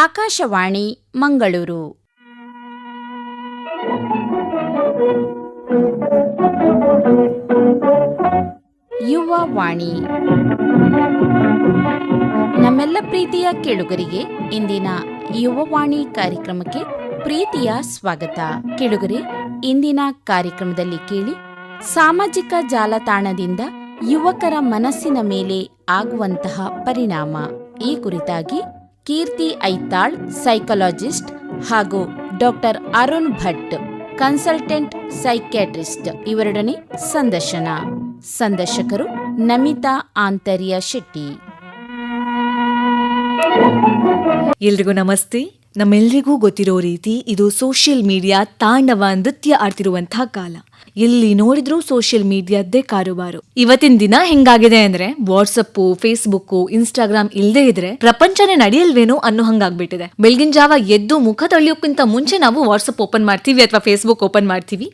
ಆಕಾಶವಾಣಿ ಮಂಗಳೂರು. ಯುವವಾಣಿ. ನಮ್ಮೆಲ್ಲ ಪ್ರೀತಿಯ ಕೇಳುಗರಿಗೆ ಇಂದಿನ ಯುವವಾಣಿ ಕಾರ್ಯಕ್ರಮಕ್ಕೆ ಪ್ರೀತಿಯ ಸ್ವಾಗತ. ಕೇಳುಗರೆ, ಇಂದಿನ ಕಾರ್ಯಕ್ರಮದಲ್ಲಿ ಕೇಳಿ ಸಾಮಾಜಿಕ ಜಾಲತಾಣದಿಂದ ಯುವಕರ ಮನಸ್ಸಿನ ಮೇಲೆ ಆಗುವಂತಹ ಪರಿಣಾಮ. ಈ ಕುರಿತಾಗಿ ಕೀರ್ತಿ ಐತಾಳ್, ಸೈಕಾಲಜಿಸ್ಟ್, ಹಾಗೂ doctor Arun Bhat, consultant psychiatrist ಇವರೊಡನೆ ಸಂದರ್ಶನ. ಸಂದರ್ಶಕರು ನಮಿತಾ ಆಂತರ್ಯ ಶೆಟ್ಟಿ. ಎಲ್ರಿಗೂ ನಮಸ್ತೆ. ನಮ್ಮೆಲ್ರಿಗೂ ಗೊತ್ತಿರೋ ರೀತಿ ಇದು ಸೋಷಿಯಲ್ ಮೀಡಿಯಾ ತಾಂಡವ ನೃತ್ಯ ಆಡ್ತಿರುವಂತಹ ಕಾಲ. ಎಲ್ಲಿ ನೋಡಿದ್ರೂ ಸೋಷಿಯಲ್ ಮೀಡಿಯಾದ್ದೇ ಕಾರುಬಾರು. ಇವತ್ತಿನ ದಿನ ಹೆಂಗಾಗಿದೆ ಅಂದ್ರೆ ವಾಟ್ಸಪ್, ಫೇಸ್ಬುಕ್, ಇನ್ಸ್ಟಾಗ್ರಾಮ್ ಇಲ್ದೇ ಇದ್ರೆ ಪ್ರಪಂಚನೇ ನಡೆಯಲ್ವೇನೋ ಅನ್ನೋ ಹಂಗಾಗ್ಬಿಟ್ಟಿದೆ. ಬೆಳಗಿನ ಜಾವ ಎದ್ದು ಮುಖ ತೊಳೆಯೋಕ್ಕಿಂತ ಮುಂಚೆ ನಾವು ವಾಟ್ಸಪ್ ಓಪನ್ ಮಾಡ್ತೀವಿ ಅಥವಾ ಫೇಸ್ಬುಕ್ ಓಪನ್ ಮಾಡ್ತೀವಿ.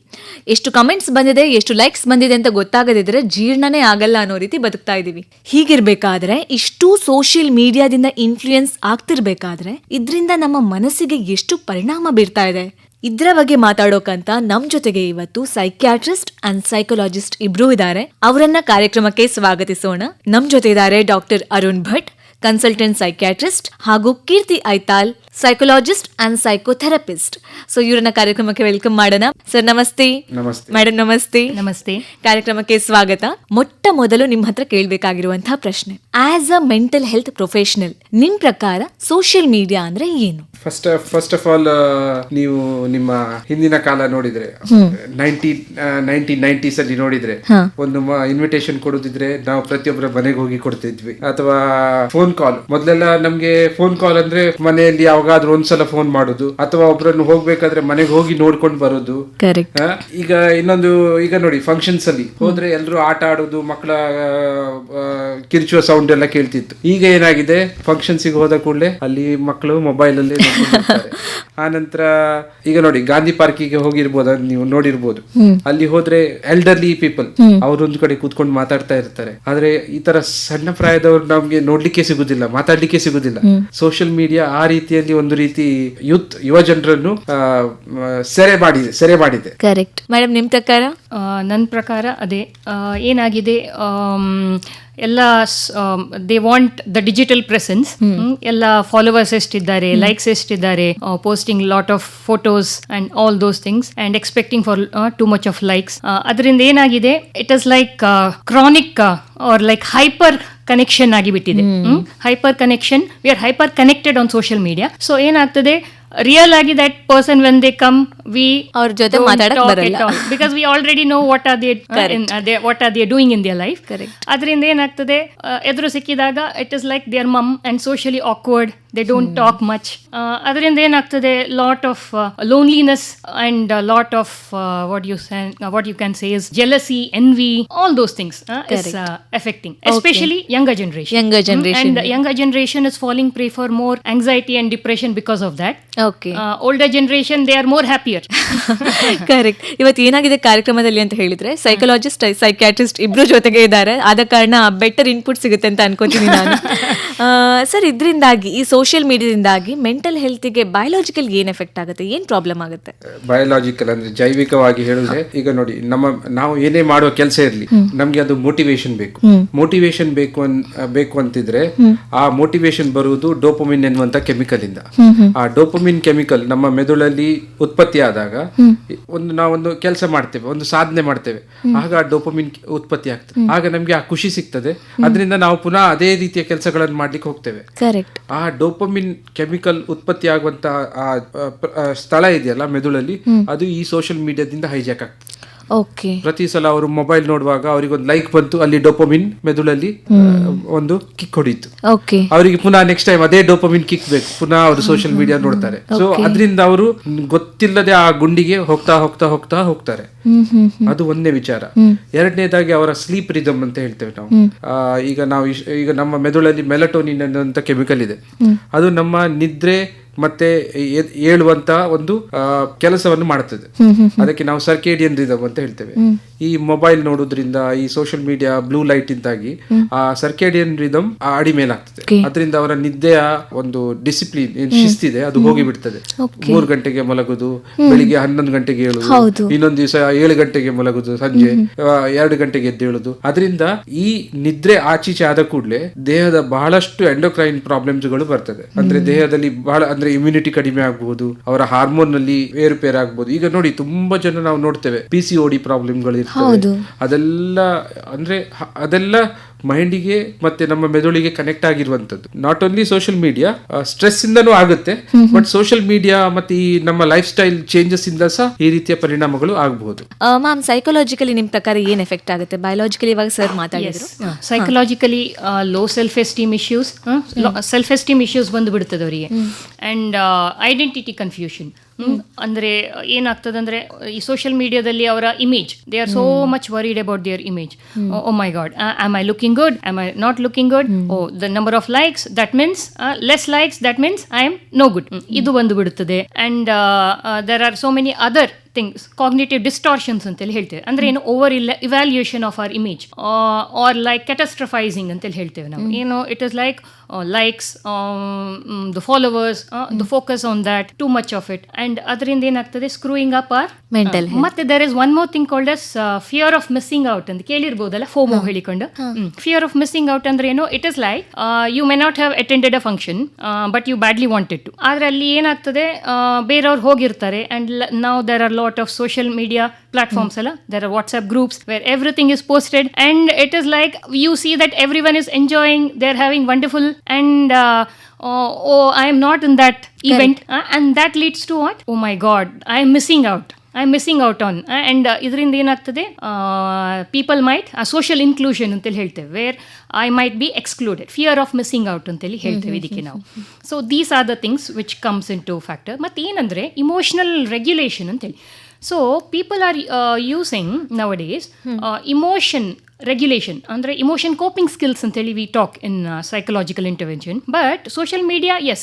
ಎಷ್ಟು ಕಮೆಂಟ್ಸ್ ಬಂದಿದೆ, ಎಷ್ಟು ಲೈಕ್ಸ್ ಬಂದಿದೆ ಅಂತ ಗೊತ್ತಾಗದಿದ್ರೆ ಜೀರ್ಣನೇ ಆಗಲ್ಲ ಅನ್ನೋ ರೀತಿ ಬದುಕ್ತಾ ಇದೀವಿ. ಹೀಗಿರ್ಬೇಕಾದ್ರೆ, ಇಷ್ಟು ಸೋಷಿಯಲ್ ಮೀಡಿಯಾದಿಂದ ಇನ್ಫ್ಲೂಯೆನ್ಸ್ ಆಗ್ತಿರ್ಬೇಕಾದ್ರೆ ಇದರಿಂದ ನಮ್ಮ ಮನಸ್ಸಿಗೆ ಎಷ್ಟು ಪರಿಣಾಮ ಬೀರ್ತಾ ಇದೆ, ಇದ್ರ ಬಗ್ಗೆ ಮಾತಾಡೋಕಂತ ನಮ್ ಜೊತೆಗೆ ಇವತ್ತು ಸೈಕ್ಯಾಟ್ರಿಸ್ಟ್ ಅಂಡ್ ಸೈಕಾಲಜಿಸ್ಟ್ ಇಬ್ರು ಇದ್ದಾರೆ. ಅವರನ್ನ ಕಾರ್ಯಕ್ರಮಕ್ಕೆ ಸ್ವಾಗತಿಸೋಣ. ನಮ್ ಜೊತೆ ಇದ್ದಾರೆ doctor Arun Bhat, consultant psychiatrist, ಹಾಗೂ ಕೀರ್ತಿ Aithal, psychologist and psychotherapist. So ಇವರನ್ನ ಕಾರ್ಯಕ್ರಮಕ್ಕೆ ವೆಲ್ಕಮ್ ಮಾಡೋಣ. ಸರ್ ನಮಸ್ತೆ. ಮೇಡಮ್ ನಮಸ್ತೆ. ನಮಸ್ತೆ. ಕಾರ್ಯಕ್ರಮಕ್ಕೆ ಸ್ವಾಗತ. ಮೊಟ್ಟ ಮೊದಲು ನಿಮ್ ಹತ್ರ ಕೇಳ್ಬೇಕಾಗಿರುವಂತಹ ಪ್ರಶ್ನೆ, as a mental health professional, ನಿಮ್ ಪ್ರಕಾರ ಸೋಷಿಯಲ್ ಮೀಡಿಯಾ ಅಂದ್ರೆ ಏನು? ಫಸ್ಟ್ ಆಫ್ ಆಲ್, ನೀವು ನಿಮ್ಮ ಹಿಂದಿನ ಕಾಲ ನೋಡಿದ್ರೆ 1990s ಅಲ್ಲಿ ನೋಡಿದ್ರೆ ಒಂದು ಇನ್ವಿಟೇಷನ್ ಕೊಡೋದಿದ್ರೆ ನಾವು ಪ್ರತಿಯೊಬ್ಬರ ಮನೆಗೆ ಹೋಗಿ ಕೊಡ್ತಿದ್ವಿ. ಅಥವಾ ಫೋನ್ ಕಾಲ್, ಮೊದಲೆಲ್ಲ ನಮ್ಗೆ ಫೋನ್ ಕಾಲ್ ಅಂದ್ರೆ ಮನೆಯಲ್ಲಿ ಯಾವಾಗಾದ್ರೂ ಒಂದ್ಸಲ ಫೋನ್ ಮಾಡೋದು, ಅಥವಾ ಒಬ್ರನ್ನು ಹೋಗ್ಬೇಕಾದ್ರೆ ಮನೆಗೆ ಹೋಗಿ ನೋಡ್ಕೊಂಡು ಬರೋದು. ಈಗ ಇನ್ನೊಂದು, ಈಗ ನೋಡಿ ಫಂಕ್ಷನ್ಸ್ ಅಲ್ಲಿ ಹೋದ್ರೆ ಎಲ್ಲರೂ ಆಟ ಆಡೋದು, ಮಕ್ಕಳ ಕಿರ್ಚುವ ಸೌಂಡ್ ಎಲ್ಲ ಕೇಳ್ತಿತ್ತು. ಈಗ ಏನಾಗಿದೆ, ಫಂಕ್ಷನ್ಸ್ ಗೆ ಹೋದ ಕೂಡಲೇ ಅಲ್ಲಿ ಮಕ್ಕಳು ಮೊಬೈಲ್ ಅಲ್ಲಿ ಆ ನಂತರ ಈಗ ನೋಡಿ ಗಾಂಧಿ ಪಾರ್ಕಿಗೆ ಹೋಗಿರ್ಬೋದು, ನೀವು ನೋಡಿರ್ಬೋದು. ಅಲ್ಲಿ ಹೋದ್ರೆ ಎಲ್ಡರ್ಲಿ ಪೀಪಲ್ ಅವರೊಂದು ಕಡೆ ಕೂತ್ಕೊಂಡು ಮಾತಾಡ್ತಾ ಇರ್ತಾರೆ. ಆದ್ರೆ ಈ ತರ ಸಣ್ಣ ಪ್ರಾಯದವ್ರು ನಮ್ಗೆ ನೋಡ್ಲಿಕ್ಕೆ ಸಿಗುದಿಲ್ಲ, ಮಾತಾಡ್ಲಿಕ್ಕೆ ಸಿಗುದಿಲ್ಲ. ಸೋಷಿಯಲ್ ಮೀಡಿಯಾ ಆ ರೀತಿಯಲ್ಲಿ ಒಂದು ರೀತಿ ಯುವ ಜನರನ್ನು ಸೆರೆ ಮಾಡಿದೆ. ಕರೆಕ್ಟ್ ಮೇಡಮ್, ನಿಮ್ ಪ್ರಕಾರ? ನನ್ನ ಪ್ರಕಾರ ಅದೇ ಏನಾಗಿದೆ, ಎಲ್ಲ they want the digital presence. ಎಲ್ಲ ಫಾಲೋವರ್ಸ್ ಎಷ್ಟಿದ್ದಾರೆ, ಲೈಕ್ಸ್ ಎಷ್ಟಿದ್ದಾರೆ, posting lot of photos and all those things and expecting for too much of likes. ಅದರಿಂದ ಏನಾಗಿದೆ, it is like chronic or like hyper connection ಆಗಿಬಿಟ್ಟಿದೆ. Hyper connection, we are hyper connected on social media. So ಏನಾಗ್ತದೆ, real ಆಗಿ that person when they come, we ಅವ್ರ ಜೊತೆ ಮಾತಾಡಕ್ ಬರಲ್ಲ, because we already know what are they doing in their life. ಅದರಿಂದ ಏನಾಗ್ತದೆ, ಎದುರು ಸಿಕ್ಕಿದಾಗ it is like their mom and socially awkward, they don't talk much. ಅದರಿಂದ ಏನಾಗ್ತದೆ, lot of loneliness and lot of what you can say is jealousy, envy, all those things is affecting, especially younger generation. And the younger generation is falling prey for more anxiety and depression because of that. Okay. Older generation, they are more happier. Correct. ಇವತ್ತು ಏನಾಗಿದೆ ಕಾರ್ಯಕ್ರಮದಲ್ಲಿ ಅಂತ ಹೇಳಿದ್ರೆ, psychologist, psychiatrist ಇಬ್ರು ಜೊತೆಗೆ ಇದ್ದಾರೆ. ಆದ ಕಾರಣ ಬೆಟರ್ ಇನ್ಪುಟ್ ಸಿಗುತ್ತೆ ಅಂತ ಅನ್ಕೋತೀನಿ ನಾನು. ಸರ್, ಇದರಿಂದಾಗಿ, ಈ ಸೋಷಿಯಲ್ ಮೀಡಿಯಾದಿಂದಾಗಿ ಮೆಂಟಲ್ ಹೆಲ್ತ್ಗೆ ಬಯೋಲಾಜಿಕಲ್ ಏನ್ ಎಫೆಕ್ಟ್ ಆಗುತ್ತೆ, ಏನ್ ಪ್ರಾಬ್ಲಮ್ ಆಗುತ್ತೆ? ಬಯೋಲಾಜಿಕಲ್ ಅಂದ್ರೆ ಜೈವಿಕವಾಗಿ ಹೇಳಿದ್ರೆ, ಈಗ ನೋಡಿ, ನಾವು ಏನೇ ಮಾಡುವ ಕೆಲಸ ಇರಲಿ, ನಮ್ಗೆ ಅದು ಮೋಟಿವೇಶನ್ ಬೇಕು ಅಂತಿದ್ರೆ, ಆ ಮೋಟಿವೇಶನ್ ಬರುವುದು ಡೋಪಮಿನ್ ಎನ್ನುವಂತ ಕೆಮಿಕಲ್ ಇಂದ. ಆ ಡೋಪಮಿನ್ ಕೆಮಿಕಲ್ ನಮ್ಮ ಮೆದುಳಲ್ಲಿ ಉತ್ಪತ್ತಿ ಆದಾಗ ನಾವೊಂದು ಕೆಲಸ ಮಾಡ್ತೇವೆ, ಒಂದು ಸಾಧನೆ ಮಾಡ್ತೇವೆ, ಆಗ ಆ ಡೋಪಮಿನ್ ಉತ್ಪತ್ತಿ ಆಗ್ತದೆ. ಆಗ ನಮ್ಗೆ ಆ ಖುಷಿ ಸಿಗ್ತದೆ. ಅದರಿಂದ ನಾವು ಪುನಃ ಅದೇ ರೀತಿಯ ಕೆಲಸಗಳನ್ನು ಮಾಡ್ಲಿಕ್ಕೆ ಹೋಗ್ತೇವೆ. ಆ ಡೋಪಮಿನ್ ಕೆಮಿಕಲ್ ಉತ್ಪತ್ತಿ ಆಗುವಂತ ಸ್ಥಳ ಇದೆಯಲ್ಲ ಮೆದುಳಲ್ಲಿ, ಅದು ಈ ಸೋಷಿಯಲ್ ಮೀಡಿಯಾದಿಂದ ಹೈಜಾಕ್ ಆಗ್ತದೆ. ಪ್ರತಿ ಸಲ ಅವರು ಮೊಬೈಲ್ ನೋಡುವಾಗ ಅವರಿಗೊಂದು ಲೈಕ್ ಬಂತು, ಅಲ್ಲಿ ಡೋಪಮಿನ್ ಮೆದುಳಲ್ಲಿ ಒಂದು ಕಿಕ್ ಹೊಡೀತು. ಅವರಿಗೆ ಪುನಃ ನೆಕ್ಸ್ಟ್ ಟೈಮ್ ಅದೇ ಡೋಪಮಿನ್ ಕಿಕ್ ಬೇಕು, ಪುನಃ ಅವರು ಸೋಷಿಯಲ್ ಮೀಡಿಯಾ ನೋಡ್ತಾರೆ. ಸೊ ಅದರಿಂದ ಅವರು ಗೊತ್ತಿಲ್ಲದೆ ಆ ಗುಂಡಿಗೆ ಹೋಗ್ತಾರೆ. ಅದು ಒಂದೇ ವಿಚಾರ. ಎರಡನೇದಾಗಿ ಅವರ ಸ್ಲೀಪ್ ರಿದಮ್ ಅಂತ ಹೇಳ್ತೇವೆ ನಾವು. ಈಗ ನಮ್ಮ ಮೆದುಳಲ್ಲಿ ಮೆಲಟೋನಿನ್ ಅನ್ನುವಂತ ಕೆಮಿಕಲ್ ಇದೆ. ಅದು ನಮ್ಮ ನಿದ್ರೆ ಮತ್ತೆ ಏಳುವಂತ ಒಂದು ಕೆಲಸವನ್ನು ಮಾಡುತ್ತದೆ. ಅದಕ್ಕೆ ನಾವು ಸರ್ಕೇಡಿಯನ್ ರಿದಮ್ ಅಂತ ಹೇಳ್ತೇವೆ. ಈ ಮೊಬೈಲ್ ನೋಡೋದ್ರಿಂದ, ಈ ಸೋಷಿಯಲ್ ಮೀಡಿಯಾ ಬ್ಲೂ ಲೈಟ್ ಇಂದಾಗಿ ಆ ಸರ್ಕೇಡಿಯನ್ ರಿದಮ್ ಅಡಿ ಮೇಲಾಗ್ತದೆ. ಅದರಿಂದ ಅವರ ನಿದ್ದೆಯ ಒಂದು ಡಿಸಿಪ್ಲಿನ್ ಏನ್ ಶಿಸ್ತಿದೆ ಅದು ಹೋಗಿ ಬಿಡ್ತದೆ. 3 ಗಂಟೆಗೆ ಮಲಗುದು, ಬೆಳಿಗ್ಗೆ 11 ಗಂಟೆಗೆ ಏಳುದು, ಇನ್ನೊಂದು ದಿವಸ 7 ಗಂಟೆಗೆ ಮಲಗುದು, ಸಂಜೆ 2 ಗಂಟೆಗೆ ಎದ್ದೇಳುದು. ಅದರಿಂದ ಈ ನಿದ್ರೆ ಆಚೀಚೆ ಆದ ಕೂಡಲೇ ದೇಹದ ಬಹಳಷ್ಟು ಎಂಡೋಕ್ರೈನ್ ಪ್ರಾಬ್ಲಮ್ಸ್ ಗಳು ಬರ್ತದೆ. ಅಂದ್ರೆ ದೇಹದಲ್ಲಿ ಬಹಳ ಅಂದ್ರೆ ಇಮ್ಯುನಿಟಿ ಕಡಿಮೆ ಆಗಬಹುದು, ಅವರ ಹಾರ್ಮೋನ್ ನಲ್ಲಿ ಏರುಪೇರು ಆಗಬಹುದು. ಈಗ ನೋಡಿ ತುಂಬಾ ಜನ ನಾವು ನೋಡ್ತೇವೆ PCOD ಪ್ರಾಬ್ಲಮ್ಗಳು ಇರ್ತವೆ. ಅದೆಲ್ಲ ಮೈಂಡಿಗೆ ಮತ್ತೆ ನಮ್ಮ ಮೆದುಳಿಗೆ ಕನೆಕ್ಟ್ ಆಗಿರುವಂತದ್ದು. Not only social media stress ಇಂದನೂ ಆಗುತ್ತೆ, ಬಟ್ ಸೋಷಿಯಲ್ ಮೀಡಿಯಾ ಮತ್ತೆ ಈ ನಮ್ಮ ಲೈಫ್ ಸ್ಟೈಲ್ ಚೇಂಜಸ್ ಇಂದ ಸಹ ಈ ರೀತಿಯ ಪರಿಣಾಮಗಳು ಆಗಬಹುದು. ಮ್ಯಾಮ್, ಸೈಕಾಲಜಿಕಲಿ ನಿಮ್ ಪ್ರಕಾರ ಏನ್ ಎಫೆಕ್ಟ್ ಆಗುತ್ತೆ? ಬಯೋಲಾಜಿಕಲಿ ಇವಾಗ ಸರ್ ಮಾತಾಡಿದ್ರು, psychologically low self esteem issues ಬಂದು ಬಿಡುತ್ತದೆ ಅವರಿಗೆ. And identity confusion. ಅಂದ್ರೆ ಏನಾಗ್ತದೆ ಅಂದ್ರೆ ಈ ಸೋಷಿಯಲ್ ಮೀಡಿಯಾದಲ್ಲಿ ಅವರ image, they are so much worried about their image. Oh my god, am I looking good? Am I not looking good? Oh, the number of likes, that means less likes, that means I am no good. ಇದು ಬಂದು ಬಿಡುತ್ತದೆ. And there are so many other things, cognitive distortions ಅಂತೇಳಿ ಹೇಳ್ತೇವೆ. ಅಂದ್ರೆ ಏನು, over evaluation of our image or like catastrophising ಅಂತೇಳಿ ಹೇಳ್ತೇವೆ ನಾವು. ಏನು, it is like likes, the followers, the focus on that, too much of it. And ಅದರಿಂದ ಏನಾಗ್ತದೆ, ಸ್ಕ್ರೂಯಿಂಗ್ ಅಪ್ ಆರ್ ಮೆಂಟಲ್. ಮತ್ತೆ there is one more thing called as fear of missing out ಅಂತ ಕೇಳಿರ್ಬೋದಲ್ಲ, FOMO ಹೇಳಿಕೊಂಡು. Fear of missing out ಅಂದ್ರೆ ಏನು, it is like you may not have attended a function but you badly wanted to. ಆದ್ರೆ ಅಲ್ಲಿ ಏನಾಗ್ತದೆ, ಬೇರೆಯವ್ರು ಹೋಗಿರ್ತಾರೆ and now there are lot of social media platforms, there are WhatsApp groups where everything is posted, and it is like you see that everyone is enjoying, they're having wonderful, and oh, I am not in that event, and that leads to what? Oh my god, I am missing out on. And ಇದರಿಂದ ಏನಾಗ್ತದೆ, people mite social inclusion ಅಂತೇಳಿ ಹೇಳ್ತೇವೆ, where I might be excluded, fear of missing out ಅಂತೇಳಿ ಹೇಳ್ತೇವೆ ಇದಕ್ಕೆ ನಾವು. So these are the things which comes into factor. ಮತ್ತು ಏನಂದರೆ ಇಮೋಷನಲ್ ರೆಗ್ಯುಲೇಷನ್ ಅಂತೇಳಿ. So people are using nowadays emotion regulation ಅಂದ್ರೆ emotion coping skills ಅಂತೇಳಿ we talk in psychological intervention, but social media, yes,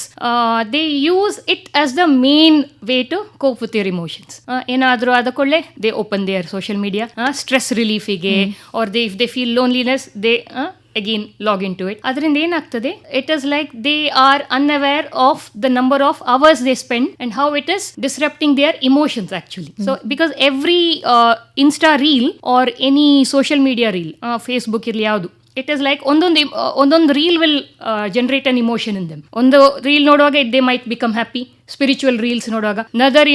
they use it as the main way to cope with their emotions. ಏನಾದರೂ ಅದಕೊಳ್ಳೆ they open their social media stress relief ಗೆ, or if they feel loneliness they again log into it. ಅದರಿಂದ ಏನಾಗ್ತದೆ, it is like they are unaware of the number of hours they spend and how it is disrupting their emotions actually. So because every Insta reel or any social media reel, Facebook ಇರಲಿ ಯಾವುದು, it is like ಒಂದೊಂದು reel will generate an emotion in them. ಒಂದು reel ನೋಡುವಾಗ they might become happy, spiritual reels ನೋಡುವಾಗ, another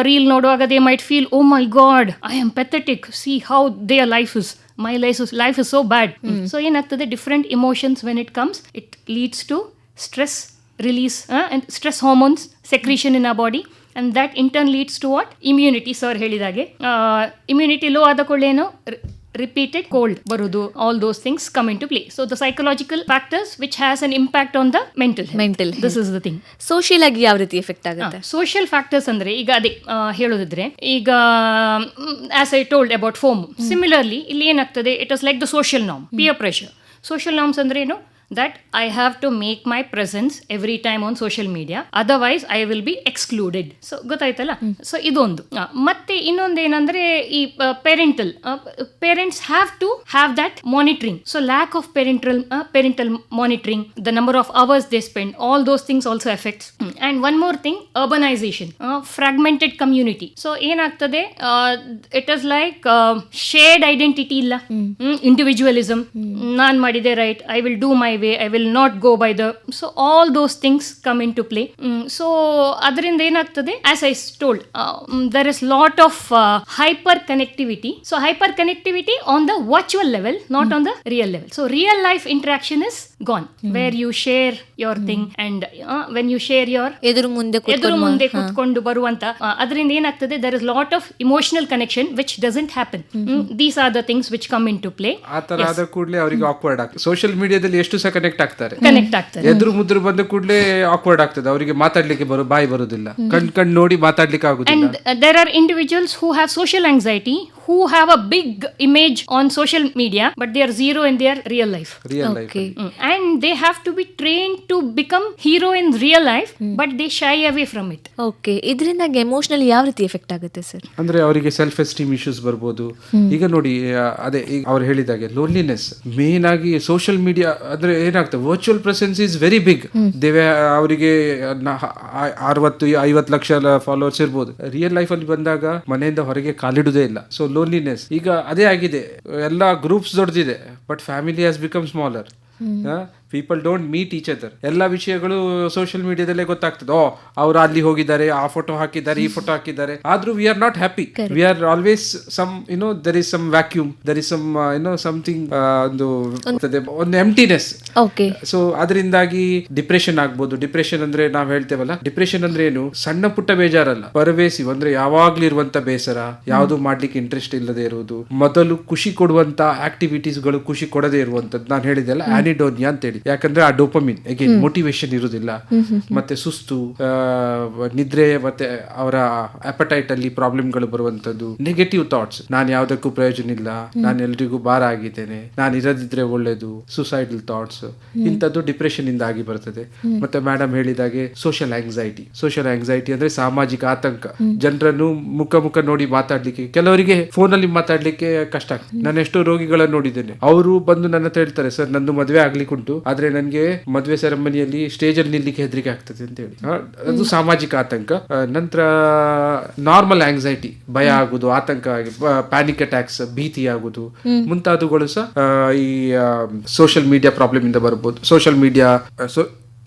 reel ನೋಡುವಾಗ they might feel, oh my god, I am pathetic, see how their life is, my life is so bad. So ಏನಾಗ್ತದೆ, different emotions when it comes, it leads to stress release and stress hormones secretion in our body, and that in turn leads to what? Immunity. Sir ಹೇಳಿದಾಗೆ immunity low ಆದ ಕೊಳ್ಳೇನು, repeated cold ಬರುದು, all those things come into play. So the psychological factors which has an impact on the mental health. This is the thing. Social ಆಗಿ ಯಾವ ರೀತಿ effect ಆಗುತ್ತೆ? Social factors ಅಂದ್ರೆ ಈಗ ಅದೇ ಹೇಳೋದಿದ್ರೆ, ಈಗ as I told about FOMO, similarly ಇಲ್ಲಿ ಏನಾಗ್ತದೆ, it is like the social norm, pear pressure. Social norms ಅಂದ್ರೆ ಏನು, that I have to make my presence every time on social media, otherwise I will be excluded. So ಗೊತ್ತಾಯ್ತಲ್ಲ. So ಇದೊಂದು. ಮತ್ತೆ ಇನ್ನೊಂದೇನಂದ್ರೆ ಈ parental, parents have to have that monitoring. So lack of parental monitoring, the number of hours they spend, all those things also effects. And one more thing, urbanisation, fragmented community. So ಏನಾಗ್ತದೆ, it is like shared identity ಇಲ್ಲ, individualism, ನಾನ್ ಮಾಡಿದೆ right, I will do my way, I will not go by the, so all those things come into play. So ಅದರಿಂದ ಏನಾಗ್ತದೆ, as I told, there is lot of hyper connectivity. So hyper connectivity on the virtual level, not on the real level. So real life interaction is gone, where you share your thing, and when you share your ಎದುರು ಮುಂದೆ ಕೂತ್ಕೊಂಡು ಬರುವಂತ, ಅದರಿಂದ ಏನಾಗ್ತದೆ, there is lot of emotional connection which doesn't happen. These are the things which come into play. ಆ ತರ ಆದ ಕೂಡಲೇ ಅವರಿಗೆ ಆಕ್ವರ್ಡ್ ಆಗ್ತದೆ. ಸೋಷಿಯಲ್ ಮೀಡಿಯಾದಲ್ಲಿ ಎಷ್ಟು ಸಹ ಕನೆಕ್ಟ್ ಆಗ್ತಾರೆ, ಎದುರು ಮುದ್ರು ಬಂದ ಕೂಡಲೇ ಆಕ್ವರ್ಡ್ ಆಗ್ತದೆ ಅವರಿಗೆ, ಮಾತಾಡ್ಲಿಕ್ಕೆ ಬಾಯಿ ಬರುದಿಲ್ಲ, ಕಣ್ ನೋಡಿ ಮಾತಾಡ್ಲಿಕ್ಕೆ ಆಗುದಿಲ್ಲ. And there are individuals who have social anxiety, who have a big image on social media, but they are zero in their real life. Real life. and they have to be trained to become hero in real life, but they shy away from it. Okay, ಇದರಿಂದಾಗಿ emotionally ಯಾವ ರೀತಿ effect ಆಗುತ್ತೆ sir? ಅಂದ್ರೆ ಅವರಿಗೆ self esteem issues ಬರ್ಬೋದು. ಈಗ ನೋಡಿ, ಅದೇ ಈಗ ಅವ್ರು ಹೇಳಿದಾಗೆ ಲೋನ್ಲಿನೆಸ್ ಮೇನ್ ಆಗಿ ಸೋಷಿಯಲ್ ಮೀಡಿಯಾ ಅಂದ್ರೆ ಏನಾಗ್ತದೆ, virtual presence is very big. ಅವರಿಗೆ 60-50 ಲಕ್ಷ ಫಾಲೋವರ್ಸ್ ಇರ್ಬೋದು. ರಿಯಲ್ ಲೈಫ್ ಅಲ್ಲಿ ಬಂದಾಗ ಮನೆಯಿಂದ ಹೊರಗೆ ಕಾಲಿಡುವುದೇ ಇಲ್ಲ. ಸೊ ಲೋನ್ಲಿನೆಸ್ ಈಗ ಅದೇ ಆಗಿದೆ. ಎಲ್ಲ ಗ್ರೂಪ್ಸ್ ದೊಡ್ಡದಿದೆ, but family has become smaller. People don't meet each other. ಎಲ್ಲ ವಿಷಯಗಳು ಸೋಷಿಯಲ್ ಮೀಡಿಯಾದಲ್ಲೇ ಗೊತ್ತಾಗ್ತದೆ. ಅವ್ರು ಅಲ್ಲಿ ಹೋಗಿದ್ದಾರೆ, ಆ ಫೋಟೋ ಹಾಕಿದ್ದಾರೆ, ಈ ಫೋಟೋ ಹಾಕಿದ್ದಾರೆ. ಆದ್ರೂ we are not happy. We are always some there is some vacuum, there is some something, ಒಂದು ಎಂಟಿನೆಸ್. ಸೊ ಅದರಿಂದಾಗಿ ಡಿಪ್ರೆಷನ್ ಆಗ್ಬೋದು. ಡಿಪ್ರೆಷನ್ ಅಂದ್ರೆ ನಾವ್ ಹೇಳ್ತೇವಲ್ಲ, ಡಿಪ್ರೆಷನ್ ಅಂದ್ರೆ ಏನು, ಸಣ್ಣ ಪುಟ್ಟ ಬೇಜಾರಲ್ಲ, ಪರ್ವೇಸಿವ್ ಅಂದ್ರೆ ಯಾವಾಗ್ಲೂ ಇರುವಂತ ಬೇಸರ, ಯಾವ್ದು ಮಾಡ್ಲಿಕ್ಕೆ ಇಂಟ್ರೆಸ್ಟ್ ಇಲ್ಲದೆ ಇರುವುದು, ಮೊದಲು ಖುಷಿ ಕೊಡುವಂತ ಆಕ್ಟಿವಿಟೀಸ್ ಗಳು ಖುಷಿ ಕೊಡದೇ ಇರುವಂತದ್ದು. ನಾನು ಹೇಳಿದೆಲ್ಲ ಆನಿಡೋನಿಯಾ ಅಂತ ಹೇಳಿ. ಯಾಕಂದ್ರೆ ಆ ಡೋಪಮಿನ್ ಅಗೇನ್ ಮೋಟಿವೇಶನ್ ಇರುವುದಿಲ್ಲ, ಮತ್ತೆ ಸುಸ್ತು, ನಿದ್ರೆ, ಮತ್ತೆ ಅವರ ಅಪಟೈಟ್ ಅಲ್ಲಿ ಪ್ರಾಬ್ಲಮ್ಗಳು ಬರುವಂತದ್ದು, ನೆಗೆಟಿವ್ ಥಾಟ್ಸ್, ನಾನು ಯಾವ್ದಕ್ಕೂ ಪ್ರಯೋಜನ ಇಲ್ಲ, ನಾನು ಎಲ್ರಿಗೂ ಭಾರ ಆಗಿದ್ದೇನೆ, ನಾನು ಇರದಿದ್ರೆ ಒಳ್ಳೇದು, ಸುಸೈಡಲ್ ಥಾಟ್ಸ್, ಇಂಥದ್ದು ಡಿಪ್ರೆಷನ್ ಇಂದ ಆಗಿ ಬರ್ತದೆ. ಮತ್ತೆ ಮೇಡಮ್ ಹೇಳಿದಾಗೆ ಸೋಷಿಯಲ್ ಆಂಗ್ಸೈಟಿ ಅಂದ್ರೆ ಸಾಮಾಜಿಕ ಆತಂಕ. ಜನರನ್ನು ಮುಖ ನೋಡಿ ಮಾತಾಡ್ಲಿಕ್ಕೆ, ಕೆಲವರಿಗೆ ಫೋನ್ ಅಲ್ಲಿ ಮಾತಾಡ್ಲಿಕ್ಕೆ ಕಷ್ಟ ಆಗ್ತದೆ. ನಾನು ಎಷ್ಟೋ ರೋಗಿಗಳನ್ನು ನೋಡಿದ್ದೇನೆ, ಅವರು ಬಂದು ನನ್ನ ಹತ್ರ ಹೇಳ್ತಾರೆ, ಸರ್ ನಂದು ಮದುವೆ ಆಗ್ಲಿಕ್ಕೆ ಉಂಟು, ಆದ್ರೆ ನನ್ಗೆ ಮದುವೆ ಸೆರೆಮನಿಯಲ್ಲಿ ಸ್ಟೇಜ್ ಅಲ್ಲಿ ನಿಲ್ಲಿಕ್ಕೆ ಹೆದರಿಕೆ ಆಗ್ತದೆ ಅಂತ ಹೇಳಿ. ಅದು ಸಾಮಾಜಿಕ ಆತಂಕ. ನಂತರ ನಾರ್ಮಲ್ ಆಂಗ್ಸೈಟಿ, ಭಯ ಆಗುದು, ಆತಂಕ ಆಗಿ, ಪ್ಯಾನಿಕ್ ಅಟ್ಯಾಕ್ಸ್, ಭೀತಿ ಆಗುದು, ಮುಂತಾದವುಗಳು ಸಹ ಈ ಸೋಷಿಯಲ್ ಮೀಡಿಯಾ ಪ್ರಾಬ್ಲಮ್ ಇಂದ ಬರ್ಬೋದು. Social media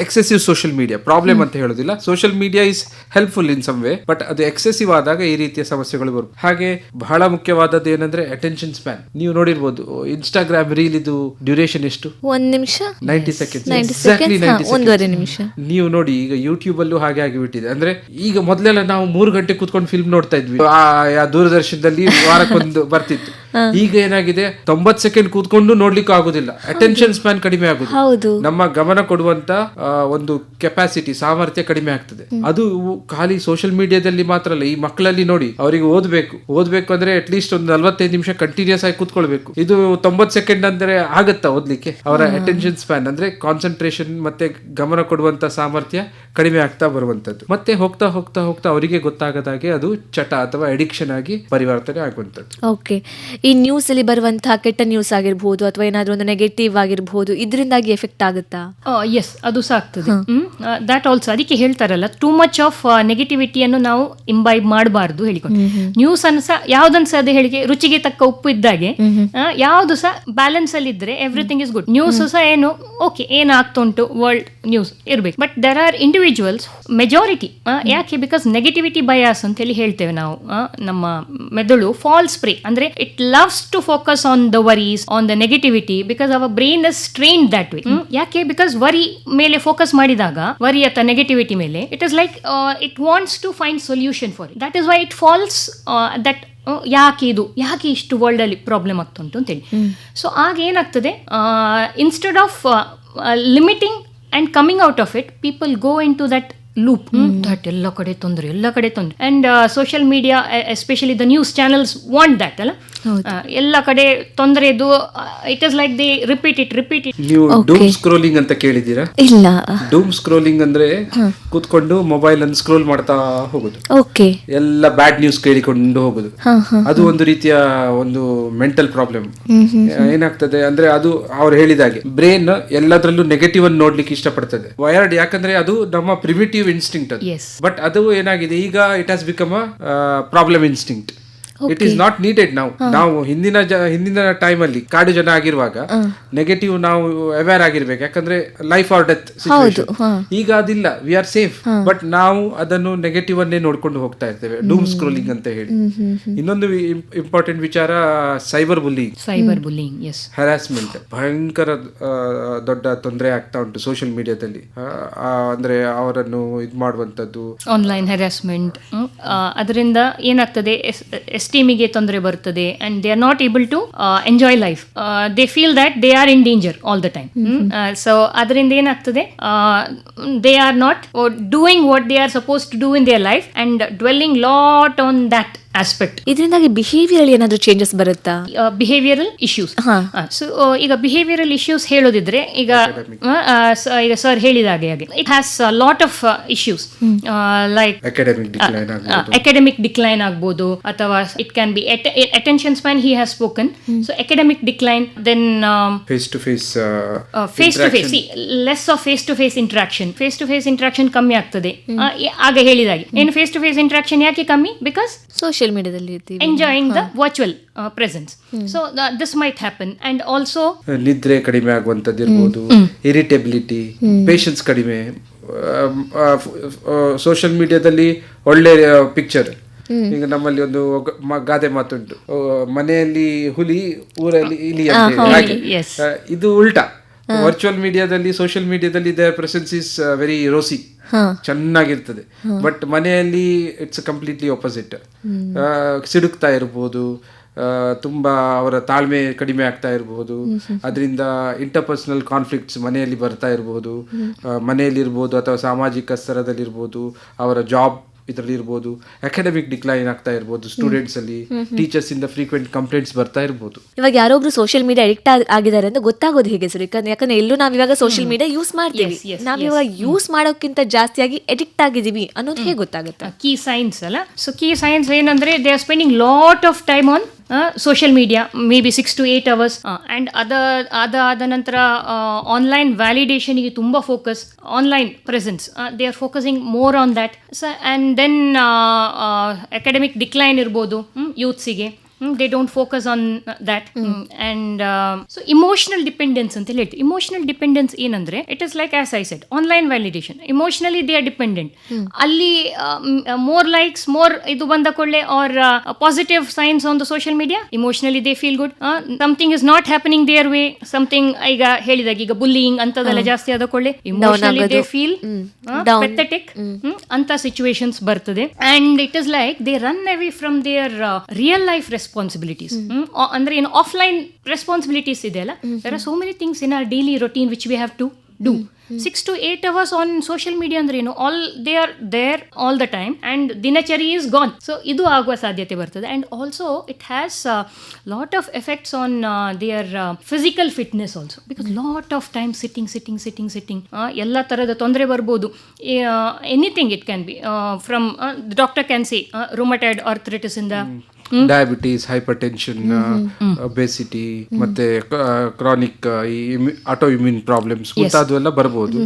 excessive social media problem ಅಂತ ಹೇಳೋದಿಲ್ಲ. Social media is helpful in some way, but ಅದು ಎಕ್ಸೆಸಿವ್ ಆದಾಗ ಈ ರೀತಿಯ ಸಮಸ್ಯೆಗಳು ಬರುತ್ತೆ. ಹಾಗೆ ಬಹಳ ಮುಖ್ಯವಾದದ್ದು ಏನಂದ್ರೆ ಅಟೆನ್ಷನ್ ಸ್ಪ್ಯಾನ್. ನೀವು ನೋಡಿರ್ಬೋದು, ಇನ್ಸ್ಟಾಗ್ರಾಮ್ ರೀಲ್ ಇದು ಡ್ಯೂರೇಷನ್ ಎಷ್ಟು, 1 ನಿಮಿಷ, 90 seconds. Exactly 1.5 ನಿಮಿಷ. ನೀವು ನೋಡಿ, ಈಗ ಯೂಟ್ಯೂಬ್ ಅಲ್ಲೂ ಹಾಗೆ ಆಗಿಬಿಟ್ಟಿದೆ. ಅಂದ್ರೆ ಈಗ ಮೊದಲೆಲ್ಲ ನಾವು 3 ಗಂಟೆ ಕೂತ್ಕೊಂಡು ಫಿಲ್ಮ್ ನೋಡ್ತಾ ಇದ್ವಿ, ದೂರದರ್ಶನದಲ್ಲಿ ವಾರಕ್ಕೊಂದು ಬರ್ತಿತ್ತು. ಈಗ ಏನಾಗಿದೆ, 90 ಸೆಕೆಂಡ್ ಕೂತ್ಕೊಂಡು ನೋಡ್ಲಿಕ್ಕೂ ಆಗುದಿಲ್ಲ. ಅಟೆನ್ಷನ್ ಸ್ಪ್ಯಾನ್ ಕಡಿಮೆ ಆಗುದು, ನಮ್ಮ ಗಮನ ಕೊಡುವಂತ ಒಂದು ಕೆಪಾಸಿಟಿ, ಸಾಮರ್ಥ್ಯ ಕಡಿಮೆ ಆಗ್ತದೆ. ಅದು ಖಾಲಿ ಸೋಷಿಯಲ್ ಮೀಡಿಯಾದಲ್ಲಿ ಮಾತ್ರ ಅಲ್ಲ, ಈ ಮಕ್ಕಳಲ್ಲಿ ನೋಡಿ, ಅವರಿಗೆ ಓದ್ಬೇಕು ಅಂದ್ರೆ ಅಟ್ ಲೀಸ್ಟ್ ಒಂದು 45 ನಿಮಿಷ ಕಂಟಿನ್ಯೂಸ್ ಆಗಿ ಕೂತ್ಕೊಳ್ಬೇಕು. ಇದು 90 ಸೆಕೆಂಡ್ ಅಂದ್ರೆ ಆಗತ್ತಾ ಓದ್ಲಿಕ್ಕೆ? ಅವರ ಅಟೆನ್ಷನ್ ಸ್ಪ್ಯಾನ್ ಅಂದ್ರೆ ಕಾನ್ಸಂಟ್ರೇಷನ್ ಮತ್ತೆ ಗಮನ ಕೊಡುವಂತ ಸಾಮರ್ಥ್ಯ ಕಡಿಮೆ ಆಗ್ತಾ ಬರುವಂತದ್ದು. ಮತ್ತೆ ಹೋಗ್ತಾ ಹೋಗ್ತಾ ಹೋಗ್ತಾ ಅವರಿಗೆ ಗೊತ್ತಾಗದಾಗೆ ಅದು ಚಟ ಅಥವಾ ಅಡಿಕ್ಷನ್ ಆಗಿ ಪರಿವರ್ತನೆ ಆಗುವಂತದ್ದು. ಓಕೆ, ಈ ನ್ಯೂಸ್ ಅಲ್ಲಿ ಬರುವಂತಹ ಕೆಟ್ಟ ನ್ಯೂಸ್ ಆಗಿರ್ಬೋದು ಅಥವಾ ಏನಾದ್ರೂ ಒಂದು ನೆಗೆಟಿವ್ ಆಗಿರ್ಬೋದು, ಇದರಿಂದಾಗಿ ಎಫೆಕ್ಟ್ ಆಗುತ್ತಾ? ಎಸ್, ಅದು ಸಹ ಆಗ್ತದೆ. ದಟ್ ಆಲ್ಸೋ, ಅದಕ್ಕೆ ಹೇಳ್ತಾರಲ್ಲ, ಟೂ ಮಚ್ ಆಫ್ ನೆಗೆಟಿವಿಟಿಯನ್ನು ನಾವು ಇಂಬೈಬ್ ಮಾಡಬಾರ್ದು ಹೇಳಿಕೊಂಡು. ನ್ಯೂಸ್ ಅನ್ನು ಸಹ ಯಾವ್ದನ್ನು ಸಹ ಅದೇ ಹೇಳಿಕೆ, ರುಚಿಗೆ ತಕ್ಕ ಉಪ್ಪು ಇದ್ದಾಗೆ ಯಾವ್ದು ಸಹ ಬ್ಯಾಲೆನ್ಸ್ ಅಲ್ಲಿ ಇದ್ರೆ ಎವ್ರಿಥಿಂಗ್ ಇಸ್ ಗುಡ್. ನ್ಯೂಸ್ ಸಹ ಏನು ಓಕೆ, ಏನಾಗ್ತಾ ಉಂಟು ವರ್ಲ್ಡ್ ನ್ಯೂಸ್ ಇರ್ಬೇಕು, but there are individuals, majority ಯಾಕೆ, ಬಿಕಾಸ್ ನೆಗೆಟಿವಿಟಿ ಬಯಾಸ್ ಅಂತ ಹೇಳಿ ಹೇಳ್ತೇವೆ ನಾವು. ನಮ್ಮ ಮೆದುಳು ಫಾಲ್ಸ್ ಪ್ರೇ ಅಂದ್ರೆ it loves to focus on the worries, on the negativity, because our brain is trained that way. ಯಾಕೆ, ಬಿಕಾಸ್ ವರಿ ಮೇಲೆ ಫೋಕಸ್ ಮಾಡಿದಾಗ, ವರಿ ಅಥವಾ ನೆಗೆಟಿವಿಟಿ ಮೇಲೆ, it is like it wants to find solution for it. That is why it falls that ಯಾಕೆ ಇಷ್ಟು world ಅಲ್ಲಿ problem ಆಗ್ತುಂಟು ಅಂತೇಳಿ. So ಆಗ ಏನಾಗ್ತದೆ, instead of limiting and coming out of it, people go into that loop, that ಎಲ್ಲ ಕಡೆ ತೊಂದರೆ. And social media especially the news channels want that ಅಲ್ಲ, ಎಲ್ಲ ಕಡೆ ತೊಂದರೆ ಇದು. It is like they repeat it. ನೀವು ಡೂಮ್ ಸ್ಕ್ರೋಲಿಂಗ್ ಅಂತ ಕೇಳಿದ್ದೀರಾ? ಇಲ್ಲ. ಡೂಮ್ ಸ್ಕ್ರೋಲಿಂಗ್ ಅಂದ್ರೆ ಕೂತ್ಕೊಂಡು ಮೊಬೈಲ್ ಅನ್ನು ಸ್ಕ್ರೋಲ್ ಮಾಡ್ತಾ ಹೋಗುದು, ಎಲ್ಲ ಬ್ಯಾಡ್ ನ್ಯೂಸ್ ಕೇಳಿಕೊಂಡು ಹೋಗುದು. ಅದು ಒಂದು ರೀತಿಯ ಒಂದು ಮೆಂಟಲ್ ಪ್ರಾಬ್ಲಮ್. ಏನಾಗ್ತದೆ ಅಂದ್ರೆ, ಅದು ಅವ್ರು ಹೇಳಿದಾಗೆ ಬ್ರೈನ್ ಎಲ್ಲದರಲ್ಲೂ ನೆಗೆಟಿವ್ ಅನ್ನು ನೋಡ್ಲಿಕ್ಕೆ ಇಷ್ಟಪಡ್ತದೆ. ವಯರ್ಡ್, ಯಾಕಂದ್ರೆ ಅದು ನಮ್ಮ ಪ್ರಿಮಿಟಿವ್ ಇನ್ಸ್ಟಿಂಕ್ಟ್ ಅದು. ಬಟ್ ಅದು ಏನಾಗಿದೆ ಈಗ, it has become a problem instinct. It is not needed. ನಾವು ಹಿಂದಿನ ಟೈಮ್ ಅಲ್ಲಿ ಕಾಡು ಜನ ಆಗಿರುವಾಗ ನೆಗೆಟಿವ್ ನಾವು ಅವೇರ್ ಆಗಿರ್ಬೇಕು, ಯಾಕಂದ್ರೆ ಲೈಫ್ ಆರ್ ಡೆತ್ ಸಿಚುವೇಶನ್. ಈಗ ಅದಿಲ್ಲ, ವಿ ಆರ್ ಸೇಫ್, ಬಟ್ ನಾವು ಅದನ್ನು ನೆಗೆಟಿವ್ ಅನ್ನೇ ನೋಡ್ಕೊಂಡು ಹೋಗ್ತಾ ಇರ್ತೇವೆ, ಡೂಮ್ ಸ್ಕ್ರೋಲಿಂಗ್ ಅಂತ ಹೇಳಿ. ಇನ್ನೊಂದು ಇಂಪಾರ್ಟೆಂಟ್ ವಿಚಾರ, ಸೈಬರ್ ಬುಲ್ಲಿಂಗ್, ಹರಾಸ್ಮೆಂಟ್ ಭಯಂಕರ ದೊಡ್ಡ ತೊಂದರೆ ಆಗ್ತಾ ಉಂಟು ಸೋಷಿಯಲ್ ಮೀಡಿಯಾದಲ್ಲಿ. ಅಂದ್ರೆ ಅವರನ್ನು ಇದು ಮಾಡುವಂತದ್ದು, ಆನ್ಲೈನ್ ಹರಾಸ್ಮೆಂಟ್. ಅದರಿಂದ ಏನಾಗ್ತದೆ, ಎಸ್ಟೀಮಿಗೆ ತೊಂದರೆ ಬರ್ತದೆ, and they are not able to enjoy life. They feel that they are in danger all the time. So ಅದರಿಂದ ಏನಾಗ್ತದೆ, they are not doing what they are suppose to do in their life and dwelling lot on that aspect. ಇದರಿಂದಾಗಿ behaviour ಏನಾದ್ರು changes ಬರುತ್ತಾ? Behavioural issues. ಹಾ. So ಈಗ behavioural issues ಹೇಳೋದಿದ್ರೆ ಈಗ ಈಗ ಸರ್ ಹೇಳಿದಾಗೆ it has lot of issues like academic decline ಆಗ್ಬೋದು, ಅಥವಾ it can be attention span he has spoken. So academic decline, then face to face less of face to face interaction ಕಮ್ಮಿ ಆಗ್ತದೆ. ಆಗ ಹೇಳಿದಾಗೆ ಏನು ಫೇಸ್ ಟು ಫೇಸ್ ಇಂಟ್ರಾಕ್ಷನ್ ಯಾಕೆ ಕಮ್ಮಿ? Because social ಮೀಡಿಯಾದಲ್ಲಿ enjoying the virtual presence. So this might happen. And also ನಿದ್ರೆ ಕಡಿಮೆ ಆಗುವಂತದ್ದು ಇರ್ಬೋದು, ಇರಿಟೇಬಿಲಿಟಿ, ಪೇಷನ್ಸ್ ಕಡಿಮೆ. ಸೋಷಿಯಲ್ ಮೀಡಿಯಾದಲ್ಲಿ ಒಳ್ಳೆ ಪಿಕ್ಚರ್. ಈಗ ನಮ್ಮಲ್ಲಿ ಒಂದು ಗಾದೆ ಮಾತುಂಟು, ಮನೆಯಲ್ಲಿ ಹುಲಿ ಊರಲ್ಲಿ ಇಲಿ ಅಂತ ಹೇಳಿ. ಹಾಗೆ ಇದು ಉಲ್ಟಾ. ವರ್ಚುವಲ್ ಮೀಡಿಯಾದಲ್ಲಿ, ಸೋಷಿಯಲ್ ಮೀಡಿಯಾದಲ್ಲಿ ದೇರ್ ಪ್ರೆಸೆನ್ಸ್ ಇಸ್ ವೆರಿ ರೋಸಿ, ಚೆನ್ನಾಗಿರ್ತದೆ. ಬಟ್ ಮನೆಯಲ್ಲಿ ಇಟ್ಸ್ ಕಂಪ್ಲೀಟ್ಲಿ ಆಪೋಸಿಟ್. ಸಿಡುಕ್ತಾ ಇರ್ಬೋದು, ತುಂಬಾ ಅವರ ತಾಳ್ಮೆ ಕಡಿಮೆ ಆಗ್ತಾ ಇರಬಹುದು, ಅದರಿಂದ ಇಂಟರ್ಪರ್ಸನಲ್ ಕಾನ್ಫ್ಲಿಕ್ಟ್ಸ್ ಮನೆಯಲ್ಲಿ ಬರ್ತಾ ಇರಬಹುದು, ಮನೆಯಲ್ಲಿರ್ಬೋದು ಅಥವಾ ಸಾಮಾಜಿಕ ಸ್ತರದಲ್ಲಿರ್ಬೋದು, ಅವರ ಜಾಬ್ ಇದರಲ್ಲಿ ಇರ್ಬೋದು, ಅಕಾಡೆಮಿಕ್ ಡಿಕ್ಲೈನ್ ಆಗ್ತಾ ಇರ್ಬೋದು, ಸ್ಟೂಡೆಂಟ್ಸ್ ಅಲ್ಲಿ ಟೀಚರ್ಸ್ ಇಂದ ಫ್ರೀಕ್ವೆಂಟ್ ಕಂಪ್ಲೇಂಟ್ಸ್ ಬರ್ತಾ ಇರ್ಬೋದು. ಇವಾಗ ಯಾರೊಬ್ರು ಸೋಷಿಯಲ್ ಮೀಡಿಯಾ ಅಡಿಕ್ಟ್ ಆಗಿದ್ದಾರೆ ಅಂತ ಗೊತ್ತಾಗೋದು ಹೇಗೆ ಸರ್? ಯಾಕಂದ್ರೆ ಎಲ್ಲೂ ನಾವ್ ಇವಾಗ ಸೋಷಿಯಲ್ ಮೀಡಿಯಾ ಯೂಸ್ ಮಾಡ್ತೀವಿ, ನಾವ್ ಇವಾಗ ಯೂಸ್ ಮಾಡೋಕ್ಕಿಂತ ಜಾಸ್ತಿಯಾಗಿ ಅಡಿಕ್ಟ್ ಆಗಿದೀವಿ ಅನ್ನೋದು ಹೇಗೆ ಗೊತ್ತಾಗುತ್ತೆ? ಕೀ ಸೈನ್ಸ್ ಅಲ್ಲ. ಸೊ ಕೀ ಸೈನ್ಸ್ ಏನಂದ್ರೆ they are spending lot of time on social media, maybe 6 to 8 hours, and ಅದ ನಂತರ ಆನ್ಲೈನ್ ವ್ಯಾಲಿಡೇಷನ್ ಗೆ ತುಂಬಾ focus, online presence, they are focusing more on that. And then academic decline ಇರ್ಬೋದು ಯೂತ್ಸಿಗೆ, they don't focus on that. And so emotional dependence ಅಂತ ಹೇಳ್ತೀವಿ. Emotional dependence ಏನಂದ್ರೆ it is like as I said, online validation, emotionally they are dependent. ಅಲ್ಲಿ more likes, more ಇದು ಬಂದ ಕೊಳ್ಳೆ, or positive signs on the social media, emotionally they feel good. Something is not happening their way, something ಈಗ ಹೇಳಿದಾಗ ಈಗ bullying ಅಂತದೆಲ್ಲ ಜಾಸ್ತಿ ಆದ ಕೊಳ್ಳೆ ಇಮೋಷನಲಿ ದೇ ಫೀಲ್ ಪೆಥೆಟಿಕ್ ಅಂತ ಸಿಚುವೇಶನ್ಸ್ ಬರ್ತದೆ. And it is like they run away from their real life responsibilities. ಅಂದ್ರೆ ಏನು ಆಫ್ಲೈನ್ ರೆಸ್ಪಾನ್ಸಿಬಿಲಿಟೀಸ್ ಇದೆ ಅಲ್ಲ, there are so many things in our daily routine which we have to do. 6 to 8 hours on social media ಅಂದ್ರೆ ಏನು, all they are there all the time and dinachari is gone. So ಇದು ಆಗುವ ಸಾಧ್ಯತೆ ಬರ್ತದೆ. And also it has lot of effects on their physical fitness also, because lot of time sitting ಎಲ್ಲ ತರದ ತೊಂದರೆ ಬರ್ಬೋದು. Anything it can be from the doctor can say rheumatoid arthritis ಇಂದ diabetes, hypertension, obesity, ಮತ್ತೆ chronic auto immune problems ಮುಂತಾದವೆಲ್ಲ ಬರಬಹುದು.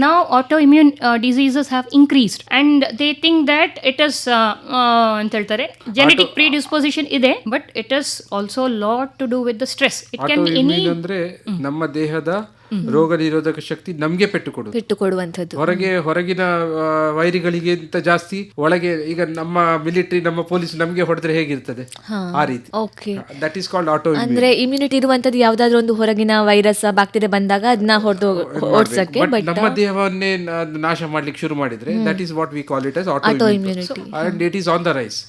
Now autoimmune diseases have increased and they think that it is ಅಂತ ಹೇಳ್ತಾರೆ genetic predisposition ಇದೆ, but it is also lot to do with the stress. It can be any ಅಂದ್ರೆ ನಮ್ಮ ದೇಹದ ರೋಗ ನಿರೋಧಕ ಶಕ್ತಿ ನಮ್ಗೆ ಪೆಟ್ಟು ಕೊಡುವಂಥದ್ದು. ಹೊರಗಿನ ವೈರಿಗಳಿಗೆ ಜಾಸ್ತಿ ಒಳಗೆ. ಈಗ ನಮ್ಮ ಮಿಲಿಟರಿ, ನಮ್ಮ ಪೊಲೀಸ್ ನಮ್ಗೆ ಹೊಡೆದ್ರೆ ಹೇಗಿರ್ತದೆ ಆ ರೀತಿ. That is called auto. ಅಂದ್ರೆ ಇಮ್ಯುನಿಟಿ ಇರುವಂತದ್ದು ಯಾವ್ದಾದ್ರು ಒಂದು ಹೊರಗಿನ ವೈರಸ್, ಬ್ಯಾಕ್ಟೀರಿಯಾ ಬಂದಾಗ ಅದನ್ನ ಓಡಿಸಕ್ಕೆ, ಬಟ್ ನಮ್ಮ ದೇಹವನ್ನೇ ನಾಶ ಮಾಡ್ಲಿಕ್ಕೆ ಶುರು ಮಾಡಿದ್ರೆ that is what we call it as auto immunity, and it is on the rise.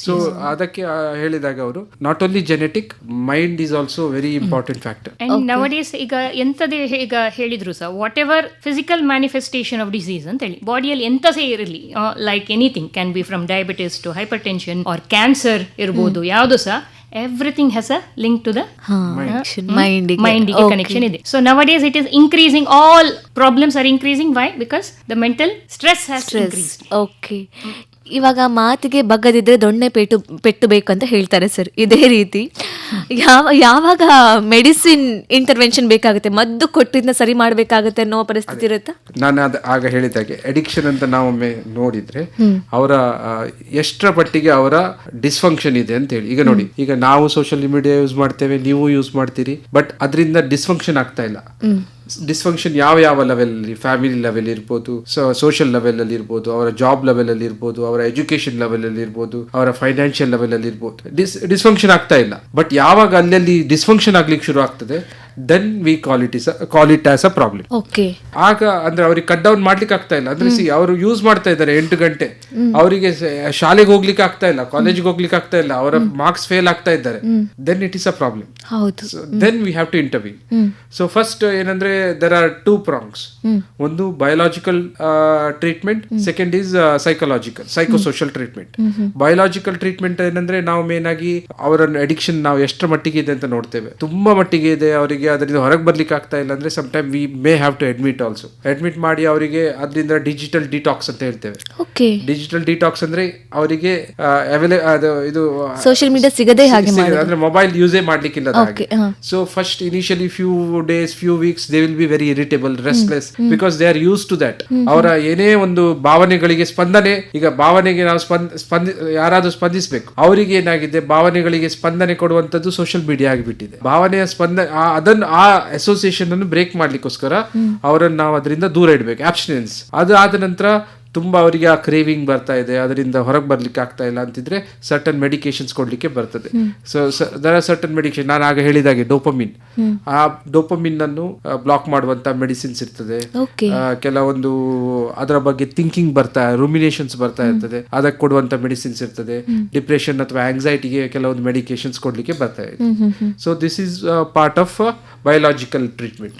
So ಅದಕ್ಕೆ ಹೇಳಿದಾಗ ಅವರು not only genetic, mind is also very important factor. And nowadays ಈಗ ಎಂತದೇ ಈಗ ಹೇಳಿದ್ರು sir, whatever physical manifestation of disease ಅಂತ ಹೇಳಿ ಬಾಡಿಯಲ್ಲಿ ಎಂತಸೇ ಇರಲಿ, like anything can be from diabetes to hypertension or cancer ಇರ್ಬೋದು, ಯಾವುದು ಸಹ everything has a link to the mind connection ಇದೆ. So nowadays it is increasing, all problems are increasing. Why? Because the mental stress has increased. Okay. ಇವಾಗ ಮಾತಿಗೆ ಬಗ್ಗದಿದ್ರೆ ದೊಣ್ಣೆ ಪೆಟ್ಟು ಬೇಕಂತ ಹೇಳ್ತಾರೆ ಸರ್. ಇದೇ ರೀತಿ ಯಾವಾಗ ಮೆಡಿಸಿನ್ ಇಂಟರ್ವೆನ್ಷನ್ ಬೇಕಾಗುತ್ತೆ, ಮದ್ದು ಕೊಟ್ಟಿದ್ನ ಸರಿ ಮಾಡಬೇಕಾಗುತ್ತೆ ಅನ್ನೋ ಪರಿಸ್ಥಿತಿ ಇರುತ್ತಾ? ನಾನು ಆಗ ಹೇಳಿದಾಗೆ ಅಡಿಕ್ಷನ್ ಅಂತ ನಾವೊಮ್ಮೆ ನೋಡಿದ್ರೆ ಅವರ ಎಷ್ಟರ ಪಟ್ಟಿಗೆ ಅವರ ಡಿಸ್ಫಂಕ್ಷನ್ ಇದೆ ಅಂತ ಹೇಳಿ. ಈಗ ನೋಡಿ, ಈಗ ನಾವು ಸೋಷಿಯಲ್ ಮೀಡಿಯಾ ಯೂಸ್ ಮಾಡ್ತೇವೆ, ನೀವು ಯೂಸ್ ಮಾಡ್ತೀರಿ, ಬಟ್ ಅದರಿಂದ ಡಿಸ್ಫಂಕ್ಷನ್ ಆಗ್ತಾ ಇಲ್ಲ. ಡಿಸ್ಫಂಕ್ಷನ್ ಯಾವ ಲೆವೆಲ್ ಅಲ್ಲಿ, ಫ್ಯಾಮಿಲಿ ಲೆವೆಲ್ ಇರ್ಬೋದು, ಸೋಷಿಯಲ್ ಲೆವೆಲ್ ಅಲ್ಲಿ ಇರ್ಬೋದು, ಅವರ ಜಾಬ್ ಲೆವೆಲ್ ಅಲ್ಲಿ ಇರ್ಬೋದು, ಅವರ ಎಜುಕೇಶನ್ ಲೆವೆಲ್ ಅಲ್ಲಿ ಇರ್ಬೋದು, ಅವರ ಫೈನಾನ್ಷಿಯಲ್ ಲೆವೆಲ್ ಅಲ್ಲಿ ಇರ್ಬೋದು, ಡಿಸ್ಫಂಕ್ಷನ್ ಆಗ್ತಾ ಇಲ್ಲ. ಬಟ್ ಯಾವಾಗ ಅಲ್ಲಲ್ಲಿ ಡಿಸ್ಫಂಕ್ಷನ್ ಆಗ್ಲಿಕ್ಕೆ ಶುರು ಆಗ್ತದೆ, then we call it as a problem. Okay. ಆಗ ಅಂದ್ರೆ ಅವ್ರಿಗೆ ಕಟ್ ಡೌನ್ ಮಾಡ್ಲಿಕ್ಕೆ ಆಗ್ತಾ ಇಲ್ಲ. ಅಂದ್ರೆ ಅವರು ಯೂಸ್ ಮಾಡ್ತಾ ಇದ್ದಾರೆ 8 ಗಂಟೆ, ಅವರಿಗೆ ಶಾಲೆಗೆ ಹೋಗ್ಲಿಕ್ಕೆ ಆಗ್ತಾ ಇಲ್ಲ, ಕಾಲೇಜ್ಗೆ ಹೋಗ್ಲಿಕ್ಕೆ ಆಗ್ತಾ ಇಲ್ಲ, ಅವರ ಮಾರ್ಕ್ಸ್ ಫೇಲ್ ಆಗ್ತಾ ಇದ್ದಾರೆ. Then it is a problem. ಹೌದು. Then we have to intervene. So first ಏನಂದ್ರೆ ದೇರ್ ಆರ್ 2 prongs. ಒಂದು biological treatment, second is psychosocial treatment. Biological treatment ಏನಂದ್ರೆ ನಾವು ಮೇನ್ ಆಗಿ ಅವರ ಅಡಿಕ್ಷನ್ ನಾವು ಎಷ್ಟರ ಮಟ್ಟಿಗೆ ಇದೆ ಅಂತ ನೋಡ್ತೇವೆ. ತುಂಬಾ ಮಟ್ಟಿಗೆ ಇದೆ, ಅವರಿಗೆ ಅದರಿಂದ ಹೊರಗೆ ಬರ್ಲಿಕ್ಕೆ ಆಗ್ತಾ ಇಲ್ಲ ಅಂದ್ರೆ some time we may have to admit ಮಾಡಿ ಅವರಿಗೆ ಅದರಿಂದ ಡಿಜಿಟಲ್ ಡಿಟಾಕ್ಸ್ ಅಂತ ಹೇಳ್ತೇವೆ. ಡಿಜಿಟಲ್ ಡಿಟಾಕ್ಸ್ ಅಂದ್ರೆ ಅವರಿಗೆ ಇದು ಸೋಷಿಯಲ್ ಮೀಡಿಯಾ ಸಿಗದೆ ಹಾಗೆ ಅಂದ್ರೆ ಮೊಬೈಲ್ ಯೂಸೇ ಮಾಡ್ಲಿಕ್ಕಿಲ್ಲ. So first initially few days few weeks they will be very irritable, restless, because they are use to that. ಅವರ ಏನೇ ಒಂದು ಭಾವನೆಗಳಿಗೆ ಸ್ಪಂದನೆ, ಈಗ ಭಾವನೆಗೆ ನಾವು ಯಾರಾದ್ರೂ ಸ್ಪಂದಿಸಬೇಕು, ಅವರಿಗೆ ಏನಾಗಿದೆ ಭಾವನೆಗಳಿಗೆ ಸ್ಪಂದನೆ ಕೊಡುವಂತದ್ದು ಸೋಷಿಯಲ್ ಮೀಡಿಯಾ ಆಗಿಬಿಟ್ಟಿದೆ. ಭಾವನೆಯ ಅದನ್ನು ಆ ಅಸೋಸಿಯೇಷನ್ ಅನ್ನು ಬ್ರೇಕ್ ಮಾಡ್ಲಿಕ್ಕೋಸ್ಕರ ಅವರನ್ನು ನಾವು ಅದರಿಂದ ದೂರ ಇಡಬೇಕು, ಆಬ್ಸ್ಟಿನೆನ್ಸ್. ಅದು ಆದ ನಂತರ ತುಂಬಾ ಅವರಿಗೆ ಆ ಕ್ರೇವಿಂಗ್ ಬರ್ತಾ ಇದೆ, ಅದರಿಂದ ಹೊರಗೆ ಬರ್ಲಿಕ್ಕೆ ಆಗ್ತಾ ಇಲ್ಲ ಅಂತಿದ್ರೆ ಸರ್ಟನ್ ಮೆಡಿಕೇಶನ್ಸ್ ಕೊಡ್ಲಿಕ್ಕೆ ಬರ್ತದೆ. So there are certain medication. ನಾನು ಆಗ ಹೇಳಿದಾಗೆ ಡೋಪಮಿನ್, ಆ ಡೋಪಮಿನ್ ಅನ್ನು ಬ್ಲಾಕ್ ಮಾಡುವಂತ ಮೆಡಿಸಿನ್ಸ್ ಇರ್ತದೆ. ಕೆಲವೊಂದು ಅದರ ಬಗ್ಗೆ ಥಿಂಕಿಂಗ್ ರುಮಿನೇಷನ್ಸ್ ಬರ್ತಾ ಇರ್ತದೆ, ಅದಕ್ಕೆ ಕೊಡುವಂತ ಮೆಡಿಸಿನ್ಸ್ ಇರ್ತದೆ. ಡಿಪ್ರೆಷನ್ ಅಥವಾ ಆಂಗ್ಸೈಟಿಗೆ ಕೆಲವೊಂದು ಮೆಡಿಕೇಶನ್ಸ್ ಕೊಡ್ಲಿಕ್ಕೆ ಬರ್ತಾ ಇದೆ. So this is part of biological treatment.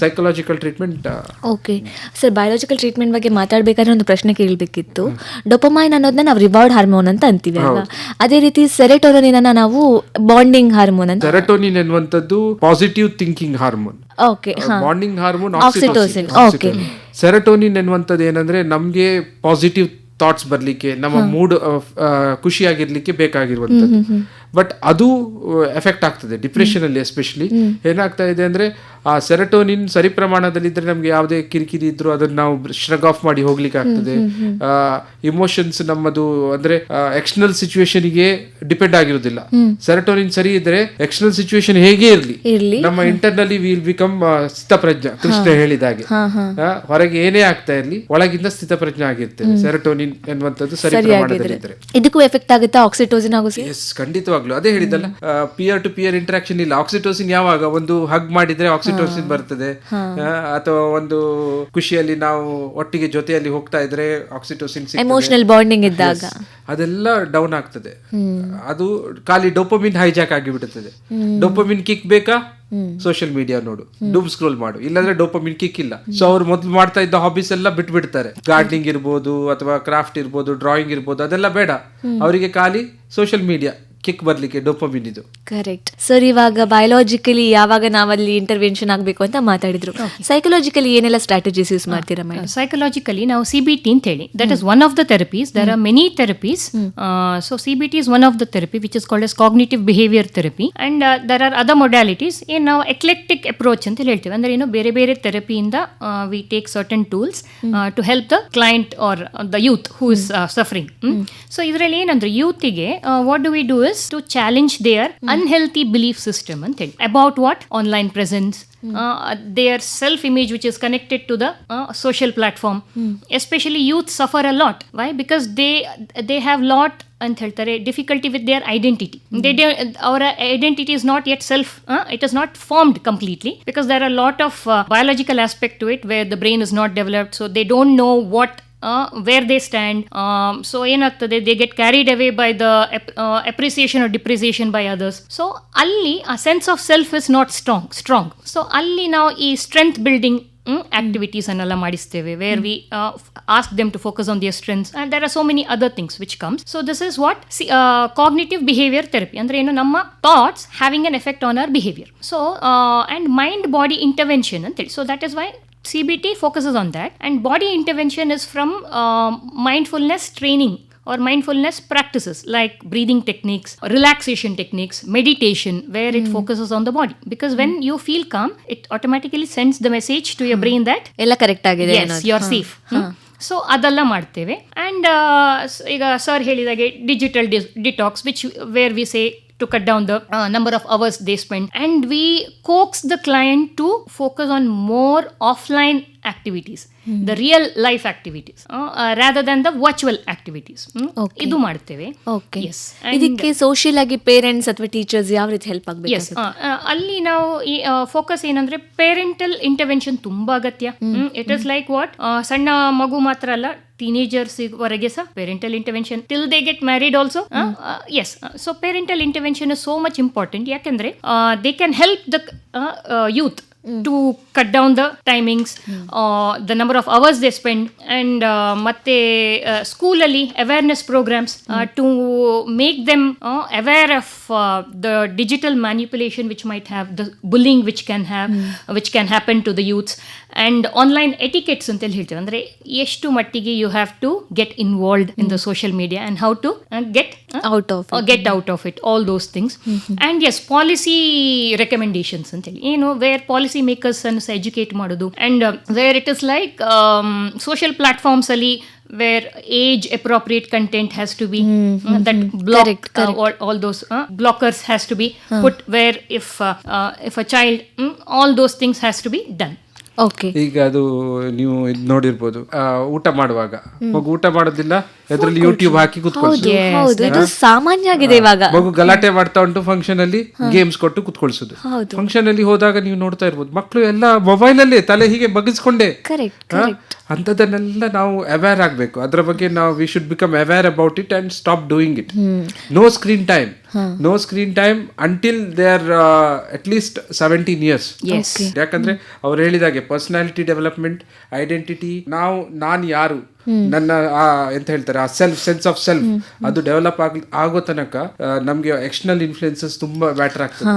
Psychological treatment. Okay sir, biological treatment ಬಗ್ಗೆ ಮಾತಾಡ್ಬೇಕಾದ್ರೆ ಒಂದು ಪ್ರಶ್ನೆ ಕೇಳಬೇಕಿತ್ತು. ಡೋಪಮೈನ್ ಅನ್ನೋದನ್ನ ನಾವು ರಿವಾರ್ಡ್ ಹಾರ್ಮೋನ್ ಅಂತ ಅಂತೀವಿ ಅಲ್ವಾ, ಅದೇ ರೀತಿ ಸೆರೆಟೋನಿನ್ ಅನ್ನ ನಾವು ಬಾಂಡಿಂಗ್ ಹಾರ್ಮೋನ್ ಅಂತ. ಸೆರೆಟೋನಿನ್ ಎನ್ನುವಂಥದ್ದು positive thinking hormone. Okay. Bonding hormone oxytocin. Okay. Serotonin ಎನ್ನುವಂಥದ್ದು ಏನಂದ್ರೆ ನಮ್ಗೆ ಪಾಸಿಟಿವ್ ಥಾಟ್ಸ್ ಬರ್ಲಿಕ್ಕೆ, ನಮ್ಮ ಮೂಡ್ ಖುಷಿಯಾಗಿರ್ಲಿಕ್ಕೆ ಬೇಕಾಗಿರುವಂಥದ್ದು. ಬಟ್ ಅದು ಎಫೆಕ್ಟ್ ಆಗ್ತದೆ ಡಿಪ್ರೆಷನ್ ಅಲ್ಲಿ. ಎಸ್ಪೆಷಲಿ ಏನಾಗ್ತಾ ಇದೆ ಅಂದ್ರೆ ಆ ಸೆರೆಟೋನಿನ್ ಸರಿ ಪ್ರಮಾಣದಲ್ಲಿ ಇದ್ರೆ ನಮ್ಗೆ ಯಾವುದೇ ಕಿರಿಕಿರಿ ಇದ್ರು ಅದನ್ನ ನಾವು ಶ್ರಗ್ ಆಫ್ ಮಾಡಿ ಹೋಗ್ಲಿಕ್ಕೆ ಆಗ್ತದೆ. ಇಮೋಷನ್ಸ್ ನಮ್ಮದು ಅಂದ್ರೆ ಎಕ್ಸ್ಟರ್ನಲ್ ಸಿಚುವೇಶನ್ ಗೆ ಡಿಪೆಂಡ್ ಆಗಿರುವುದಿಲ್ಲ. ಸೆರೆಟೋನಿನ್ ಸರಿ ಇದ್ರೆ ಎಕ್ಸ್ಟರ್ನಲ್ ಸಿಚುವೇಶನ್ ಹೇಗೆ ಇರ್ಲಿ, ನಮ್ಮ ಇಂಟರ್ನಲಿ ವಿಲ್ ಬಿಕಮ್ ಸ್ಥಿತಪ್ರಜ್ಞ. ಕೃಷ್ಣ ಹೇಳಿದಾಗೆ ಹೊರಗೆ ಏನೇ ಆಗ್ತಾ ಇರ್ಲಿ ಒಳಗಿಂದ ಸ್ಥಿತಪ್ರಜ್ಞ ಆಗಿರ್ತೇವೆ ಸೆರೆಟೋನಿನ್ ಎನ್ನುವಂಥದ್ದು ಸರಿ ಪ್ರಮಾಣದಲ್ಲಿ ಇದ್ರೆ. ಇದಕ್ಕೂ ಎಫೆಕ್ಟ್ ಆಗುತ್ತಾ ಆಕ್ಸಿಟೋಸಿನ್? ಎಸ್, ಖಂಡಿತವಾಗ್ಲೂ. ಅದೇ ಹೇಳಿದಲ್ಲ, ಪಿಯರ್ ಟು ಪಿಯರ್ ಇಂಟರಾಕ್ಷನ್ ಇಲ್ಲ. ಆಕ್ಸಿಟೋಸಿನ್ ಯಾವಾಗ ಒಂದು ಹಗ್ ಮಾಡಿದ್ರೆ ಆಕ್ಸಿಟೋಸಿನ್ ಬರ್ತದೆ, ಅಥವಾ ಒಂದು ಖುಷಿಯಲ್ಲಿ ನಾವು ಒಟ್ಟಿಗೆ ಜೊತೆಯಲ್ಲಿ ಹೋಗ್ತಾ ಇದ್ರೆ ಆಕ್ಸಿಟೋಸಿನ್, ಎಮೋಷನಲ್ ಬಾಂಡಿಂಗ್ ಇದ್ದಾಗ ಅದೆಲ್ಲ ಡೌನ್ ಆಗ್ತದೆ. ಅದು ಖಾಲಿ ಡೋಪಮಿನ್ ಹೈಜಾಕ್ ಆಗಿಬಿಡುತ್ತದೆ. ಡೋಪಮಿನ್ ಕಿಕ್ ಬೇಕಾ, ಸೋಷಿಯಲ್ ಮೀಡಿಯಾ ನೋಡು, ಡೂಮ್ ಸ್ಕ್ರೋಲ್ ಮಾಡು, ಇಲ್ಲಾಂದ್ರೆ ಡೋಪಮಿನ್ ಕಿಕ್ ಇಲ್ಲ. ಸೊ ಅವ್ರು ಮೊದಲು ಮಾಡ್ತಾ ಇದ್ದ ಹಾಬೀಸ್ ಎಲ್ಲ ಬಿಟ್ಬಿಡ್ತಾರೆ. ಗಾರ್ಡನಿಂಗ್ ಇರ್ಬೋದು ಅಥವಾ ಕ್ರಾಫ್ಟ್ ಇರ್ಬೋದು, ಡ್ರಾಯಿಂಗ್ ಇರ್ಬೋದು, ಅದೆಲ್ಲ ಬೇಡ ಅವರಿಗೆ. ಖಾಲಿ ಸೋಷಿಯಲ್ ಮೀಡಿಯಾ ಕಿಕ್ ಬರ್ಲಿಕ್ಕೆ ಡೋಪಮಿನ್ ಇದು. Correct sir. ಇವಾಗ ಬಯೋಲಾಜಿಕಲಿ ಯಾವಾಗ ನಾವಲ್ಲಿ ಇಂಟರ್ವೆನ್ಷನ್ ಆಗಬೇಕು ಅಂತ ಮಾತಾಡಿದ್ರು, ಸೈಕಲಾಜಿಕಲಿ ಏನೆಲ್ಲ ಸ್ಟ್ರಾಟಜೀಸ್ ಯೂಸ್ ಮಾಡ್ತೀರಾ ಮೇಡಮ್? ಸೈಕಲಾಜಿಕಲಿ ನಾವು CBT ಅಂತ ಹೇಳಿ, that is one of the therapies. There are many therapies. So CBT is one of the therapy which is called as cognitive behavior therapy, and there are other modalities. ಏನು ನಾವು ಎಕ್ಲೆಕ್ಟಿಕ್ approach ಅಂತ ಹೇಳ್ತೀವಿ. ಅಂದ್ರೆ ಏನು, ಬೇರೆ ಬೇರೆ ಥೆರಪಿಯಿಂದ we take certain tools to help the client or the youth who is suffering. So ಇದರಲ್ಲಿ ಏನಂದ್ರೆ ಯೂತ್ಗೆ what do we do is to challenge their unhealthy belief system and thing about what online presence, their self image which is connected to the social platform. Especially youth suffer a lot. Why? Because they have lot ಅಂತ ಹೇಳ್ತಾರೆ difficulty with their identity. Our identity is not yet it is not formed completely, because there are a lot of biological aspect to it where the brain is not developed, so they don't know what where they stand. So ಏನಾಗ್ತದೆ, they get carried away by the appreciation or depreciation by others. So ಅಲ್ಲಿ a sense of self is not strong. So ಅಲ್ಲಿ ನಾವು ಈ strength building activities ಅನ್ನೆಲ್ಲ ಮಾಡಿಸ್ತೇವೆ, where we ask them to focus on their strengths, and there are so many other things which comes. So this is what cognitive behavior therapy ಅಂದ್ರೆ ಏನು, ನಮ್ಮ thoughts having an effect on our behavior. So and mind body intervention ಅಂತ ಹೇಳಿ. So that is why CBT focuses on that, and body intervention is from mindfulness training or mindfulness practices like breathing techniques, relaxation techniques, meditation, where it focuses on the body, because when you feel calm, it automatically sends the message to your brain that ಎಲ್ಲ correct ಆಗಿದೆ, yes, you are safe. So ಅದೆಲ್ಲ ಮಾಡ್ತೇವೆ. And ಈಗ sir ಹೇಳಿದಾಗೆ digital detox, which where we say to cut down the number of hours they spend, and we coax the client to focus on more offline activities, the real life activities rather than the virtual activities. ಇದು ಮಾಡ್ತೇವೆ. Yes. ಇದಕ್ಕೆ social ಆಗಿ parents ಅಥವಾ teachers ಯಾವ ರೀತಿ help ಆಗಬೇಕು? ಅಲ್ಲಿ ನಾವು ಫೋಕಸ್ ಏನಂದ್ರೆ ಪೇರೆಂಟಲ್ ಇಂಟರ್ವೆನ್ಷನ್ ತುಂಬಾ ಅಗತ್ಯ. ಇಟ್ ಇಸ್ ಲೈಕ್ ವಾಟ್, ಸಣ್ಣ ಮಗು ಮಾತ್ರ ಅಲ್ಲ, ಟೀನೇಜರ್ಸ್ ವರೆಗೆ ಸಹ parental intervention till they get married also. Yes, so parental intervention is so much important. ಯಾಕೆಂದ್ರೆ they can help the youth to cut down the timings, the number of hours they spend, and ಮತ್ತೆ ಸ್ಕೂಲಲ್ಲಿ awareness programs to make them aware of the digital manipulation which might have, the bullying which can happen to the youths, and online etiquettes ಅಂತ ಹೇಳ್ತೀವಿ. ಅಂದರೆ ಎಷ್ಟು ಮಟ್ಟಿಗೆ you have to get involved in the social media and how to get out of it, all those things. And yes, policy recommendations ಅಂತ ಹೇಳಿ ಏನು, where policy makers ಅನ್ನು educate ಮಾಡೋದು, and where it is like social platforms ಅಲ್ಲಿ where age appropriate content has to be that block, correct. All those blockers has to be put, where if a child, all those things has to be done. Okay. ಈಗ ಅದು ನೀವು ನೋಡಿರ್ಬೋದು, ಊಟ ಮಾಡುವಾಗ ಮಗು ಊಟ ಮಾಡೋದಿಲ್ಲ, ಅದರಲ್ಲಿ ಯೂಟ್ಯೂಬ್ ಹಾಕಿ ಹೌದು, ಇದು ಸಾಮಾನ್ಯ ಆಗಿದೆ ಇವಾಗ. ಮಗು ಗಲಾಟೆ ಮಾಡ್ತಾ ಉಂಟು, ಫಂಕ್ಷನ್ ಅಲ್ಲಿ ಗೇಮ್ಸ್ ಕೊಟ್ಟು ಕುತ್ಕೊಳ್ಸುದು. ಫಂಕ್ಷನ್ ಅಲ್ಲಿ ಹೋದಾಗ ನೀವು ನೋಡ್ತಾ ಇರ್ಬೋದು, ಮಕ್ಕಳು ಎಲ್ಲ ಮೊಬೈಲ್ ಅಲ್ಲೇ ತಲೆ ಹೀಗೆ ಬಗ್ಗಿಸ್ಕೊಂಡೆ. ಅಂತದನ್ನೆಲ್ಲ ನಾವು ಅವೇರ್ ಆಗ್ಬೇಕು. ಅದ್ರ ಬಗ್ಗೆ ನಾವು we should become aware about it and stop doing it. No screen time until they are at least 17 years. ಯಾಕಂದ್ರೆ ಅವ್ರು ಹೇಳಿದಾಗೆ ಪರ್ಸನಾಲಿಟಿ ಡೆವಲಪ್ಮೆಂಟ್, ಐಡೆಂಟಿಟಿ, ನಾನು ಯಾರು, ನನ್ನ ಎಂತ ಹೇಳ್ತಾರೆ ಆ ಸೆನ್ಸ್ ಆಫ್ ಸೆಲ್ಫ್, ಅದು ಡೆವಲಪ್ ಆಗೋ ತನಕ ನಮ್ಗೆ ಎಕ್ಸ್ಟರ್ನಲ್ ಇನ್ಫ್ಲುಯೆನ್ಸಸ್ ತುಂಬಾ ಮ್ಯಾಟರ್ ಆಗ್ತದೆ.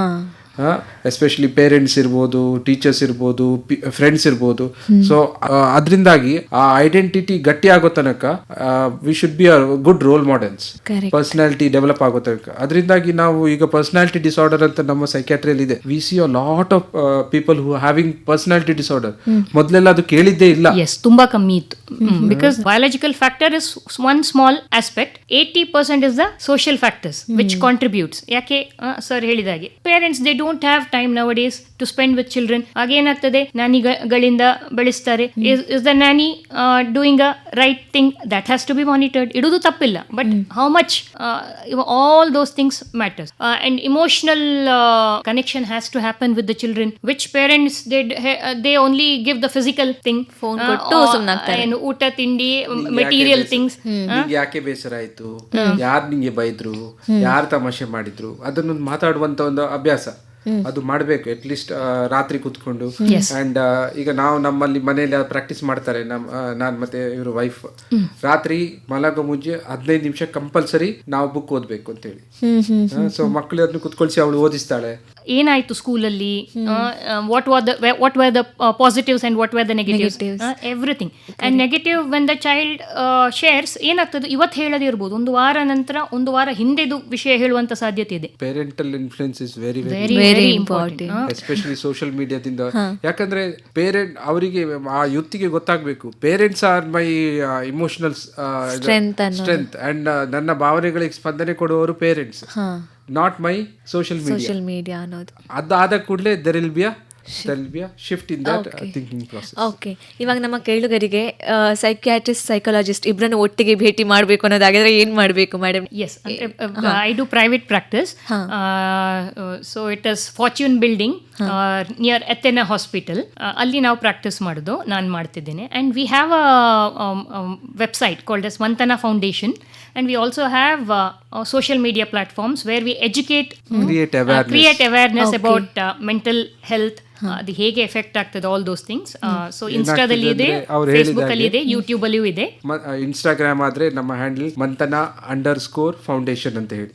ಎಸ್ಪೆಷಲಿ ಪೇರೆಂಟ್ಸ್ ಇರ್ಬೋದು, ಟೀಚರ್ಸ್ ಇರ್ಬೋದು, ಫ್ರೆಂಡ್ಸ್ ಇರ್ಬೋದು. ಸೊ ಅದರಿಂದಾಗಿ ಆ ಐಡೆಂಟಿಟಿ ಗಟ್ಟಿ ಆಗೋ ತನಕ we should be a good roll models. Personality develop ಆಗೋ ತನಕ. ಅದರಿಂದಾಗಿ ನಾವು ಈಗ ಪರ್ಸನಾಲಿಟಿ ಡಿಸಾರ್ಡರ್ ಅಂತ ನಮ್ಮ ಸೈಕ್ಯಾಟ್ರಿಯಲ್ಲಿ ಇದೆ. We see a lot of people who having personality disorder. ಮೊದಲೆಲ್ಲ ಅದು ಕೇಳಿದ್ದೇ ಇಲ್ಲ. ಎಸ್, ತುಂಬಾ ಕಮ್ಮಿ ಇತ್ತು. Because biological factor is one small aspect, 80% is the social factors which contributes. ಯಾಕೆ ಸರ್ ಹೇಳಿದಾಗೆ parents they don't have time nowadays to spend with children. ಆಗೇನಾಗ್ತದೆ, ನಾನಿಗಳಿಂದ ಬೆಳೆಸ್ತಾರೆ. is the nanny doing a right thing? That has to be monitored. ಇಡುವುದು ತಪ್ಪಿಲ್ಲ, but how much all those things matters. And emotional connection has to happen with the children, which parents they only give the physical thing, phone ಕೊಟ್ಟು ಸುಮ್ಮನಾಗ್ತಾರೆ, ಏನು ಊಟ ತಿಂಡಿ material things. ಯಾಕೆ ಬೇಸರ ಆಯ್ತು, ಯಾರು ನಿಂಗೆ ಬೈದ್ರು, ಯಾರು ತಮಾಷೆ ಮಾಡಿದ್ರು, ಅದನ್ನು ಮಾತಾಡುವಂತ ಒಂದು ಅಭ್ಯಾಸ ಅದು ಮಾಡಬೇಕು. ಅಟ್ ಲೀಸ್ಟ್ ರಾತ್ರಿ ಕೂತ್ಕೊಂಡು. ಅಂಡ್ ಈಗ ನಾವು ನಮ್ಮಲ್ಲಿ ಮನೆಯಲ್ಲಿ ಪ್ರಾಕ್ಟೀಸ್ ಮಾಡ್ತಾರೆ, ನಾನು ಮತ್ತೆ ಇವರು ವೈಫ್, ರಾತ್ರಿ ಮಲಗೋ ಮುಂಚೆ 15 ನಿಮಿಷ ಕಂಪಲ್ಸರಿ ನಾವು ಬುಕ್ ಓದ್ಬೇಕು ಅಂತ ಹೇಳಿ. ಸೊ ಮಕ್ಕಳು ಅದನ್ನು ಕುತ್ಕೊಳ್ಸಿ ಅವಳು ಓದಿಸ್ತಾಳೆ. ಏನಾಯ್ತು ಸ್ಕೂಲಲ್ಲಿ, what were the positives and what were the negatives, everything. And negative when the child shares, ಏನಾಗ್ತದೆ ಇವತ್ತು ಹೇಳದೇ ಇರ್ಬೋದು, ಒಂದು ವಾರ ನಂತರ, ಒಂದು ವಾರ ಹಿಂದೆದು ವಿಷಯ ಹೇಳುವಂತ ಸಾಧ್ಯತೆ ಇದೆ. Parental influence is very important, especially social ಮೀಡಿಯಾದಿಂದ. ಯಾಕಂದ್ರೆ ಪೇರೆಂಟ್ ಅವರಿಗೆ ಆ ಯುತ್ತಿಗೆ ಗೊತ್ತಾಗಬೇಕು, parents are my emotional strength and ನನ್ನ ಭಾವನೆಗಳಿಗೆ ಸ್ಪಂದನೆ ಕೊಡುವವರು parents, not my social media ಅನ್ನೋದು. ಅದಾದ ಕೂಡಲೇ there will be a shift in that thinking process. Okay, ಇವಾಗ ನಮ್ಮ ಕೇಳುಗರಿಗೆ ಸೈಕ್ಯಾಟ್ರಿಸ್ಟ್, ಸೈಕಾಲಜಿಸ್ಟ್ ಇಬ್ಬರನ್ನು ಒಟ್ಟಿಗೆ ಭೇಟಿ ಮಾಡಬೇಕು ಅನ್ನೋದಾಗಿದ್ರೆ ಏನು ಮಾಡಬೇಕು madam? Yes, I do private practice. So it is Fortune building near Athena hospital. ಅಲ್ಲಿ ನಾವು ಪ್ರಾಕ್ಟೀಸ್ ಮಾಡೋದು, ನಾನು ಮಾಡ್ತಿದ್ದೇನೆ. And we have a website called as Manthana foundation. And we also have social media platforms where we educate, create awareness about mental health, ಅದು ಹೇಗೆ effect ಆಗ್ತದೆ, all those things. So ಇನ್ಸ್ಟಾದಲ್ಲಿ ಇದೆ, Facebook ಅಲ್ಲಿ ಇದೆ, ಯೂಟ್ಯೂಬ್ ಅಲ್ಲಿಯೂ ಇದೆ. ಇನ್ಸ್ಟಾಗ್ರಾಮ್ ಆದ್ರೆ ನಮ್ಮ ಹ್ಯಾಂಡಲ್ ಮಂಥನ_ಫೌಂಡೇಶನ್ ಅಂತ ಹೇಳಿ,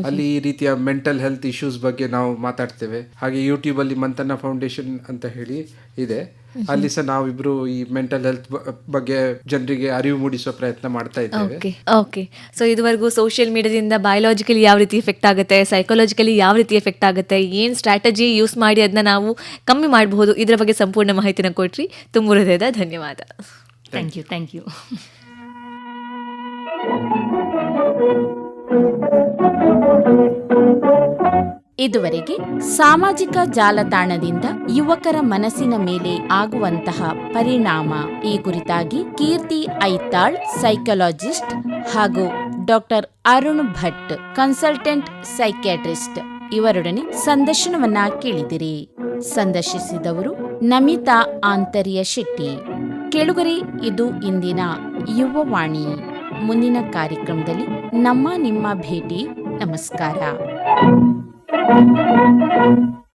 ಅಲ್ಲಿ ಈ ರೀತಿಯ ಮೆಂಟಲ್ ಹೆಲ್ತ್ ಇಶ್ಯೂಸ್ ಬಗ್ಗೆ ನಾವು ಮಾತಾಡ್ತೇವೆ. ಹಾಗೆ ಯೂಟ್ಯೂಬ್ ಅಲ್ಲಿ ಮಂಥನ ಫೌಂಡೇಶನ್ ಅಂತ ಹೇಳಿ ಇದೆ, ಅಲ್ಲಿ ಸಹ ನಾವಿಬ್ರು ಈ ಮೆಂಟಲ್ ಹೆಲ್ತ್ ಬಗ್ಗೆ ಜನರಿಗೆ ಅರಿವು ಮೂಡಿಸುವ ಪ್ರಯತ್ನ ಮಾಡ್ತಾ ಇದ್ದೇವೆ. ಓಕೆ, ಸೊ ಇದುವರೆಗೂ ಸೋಷಿಯಲ್ ಮೀಡಿಯಾದಿಂದ ಬಯಾಲಜಿಕಲಿ ಯಾವ ರೀತಿ ಎಫೆಕ್ಟ್ ಆಗುತ್ತೆ, ಸೈಕಾಲಜಿಕಲಿ ಯಾವ ರೀತಿ ಎಫೆಕ್ಟ್ ಆಗುತ್ತೆ, ಏನು ಸ್ಟ್ರಾಟಜಿ ಯೂಸ್ ಮಾಡಿ ಅದನ್ನ ನಾವು ಕಮ್ಮಿ ಮಾಡಬಹುದು, ಇದರ ಬಗ್ಗೆ ಸಂಪೂರ್ಣ ಮಾಹಿತಿನ ಕೊಟ್ರಿ. ತುಂಬ ಹೃದಯದ ಧನ್ಯವಾದ. Thank you. ಇದುವರೆಗೆ ಸಾಮಾಜಿಕ ಜಾಲತಾಣದಿಂದ ಯುವಕರ ಮನಸ್ಸಿನ ಮೇಲೆ ಆಗುವಂತಹ ಪರಿಣಾಮ ಈ ಕುರಿತಾಗಿ ಕೀರ್ತಿ ಐತಾಳ್, ಸೈಕಾಲಜಿಸ್ಟ್, ಹಾಗೂ doctor Arun Bhat, consultant psychiatrist ಇವರೊಡನೆ ಸಂದರ್ಶನವನ್ನ ಕೇಳಿದಿರಿ. ಸಂದರ್ಶಿಸಿದವರು ನಮಿತಾ ಆಂತರ್ಯ ಶೆಟ್ಟಿ. ಕೇಳುಗರೆ, ಇದು ಇಂದಿನ ಯುವವಾಣಿ. ಮುಂದಿನ ಕಾರ್ಯಕ್ರಮದಲ್ಲಿ ನಿಮ್ಮ ಭೇಟಿ. ನಮಸ್ಕಾರ.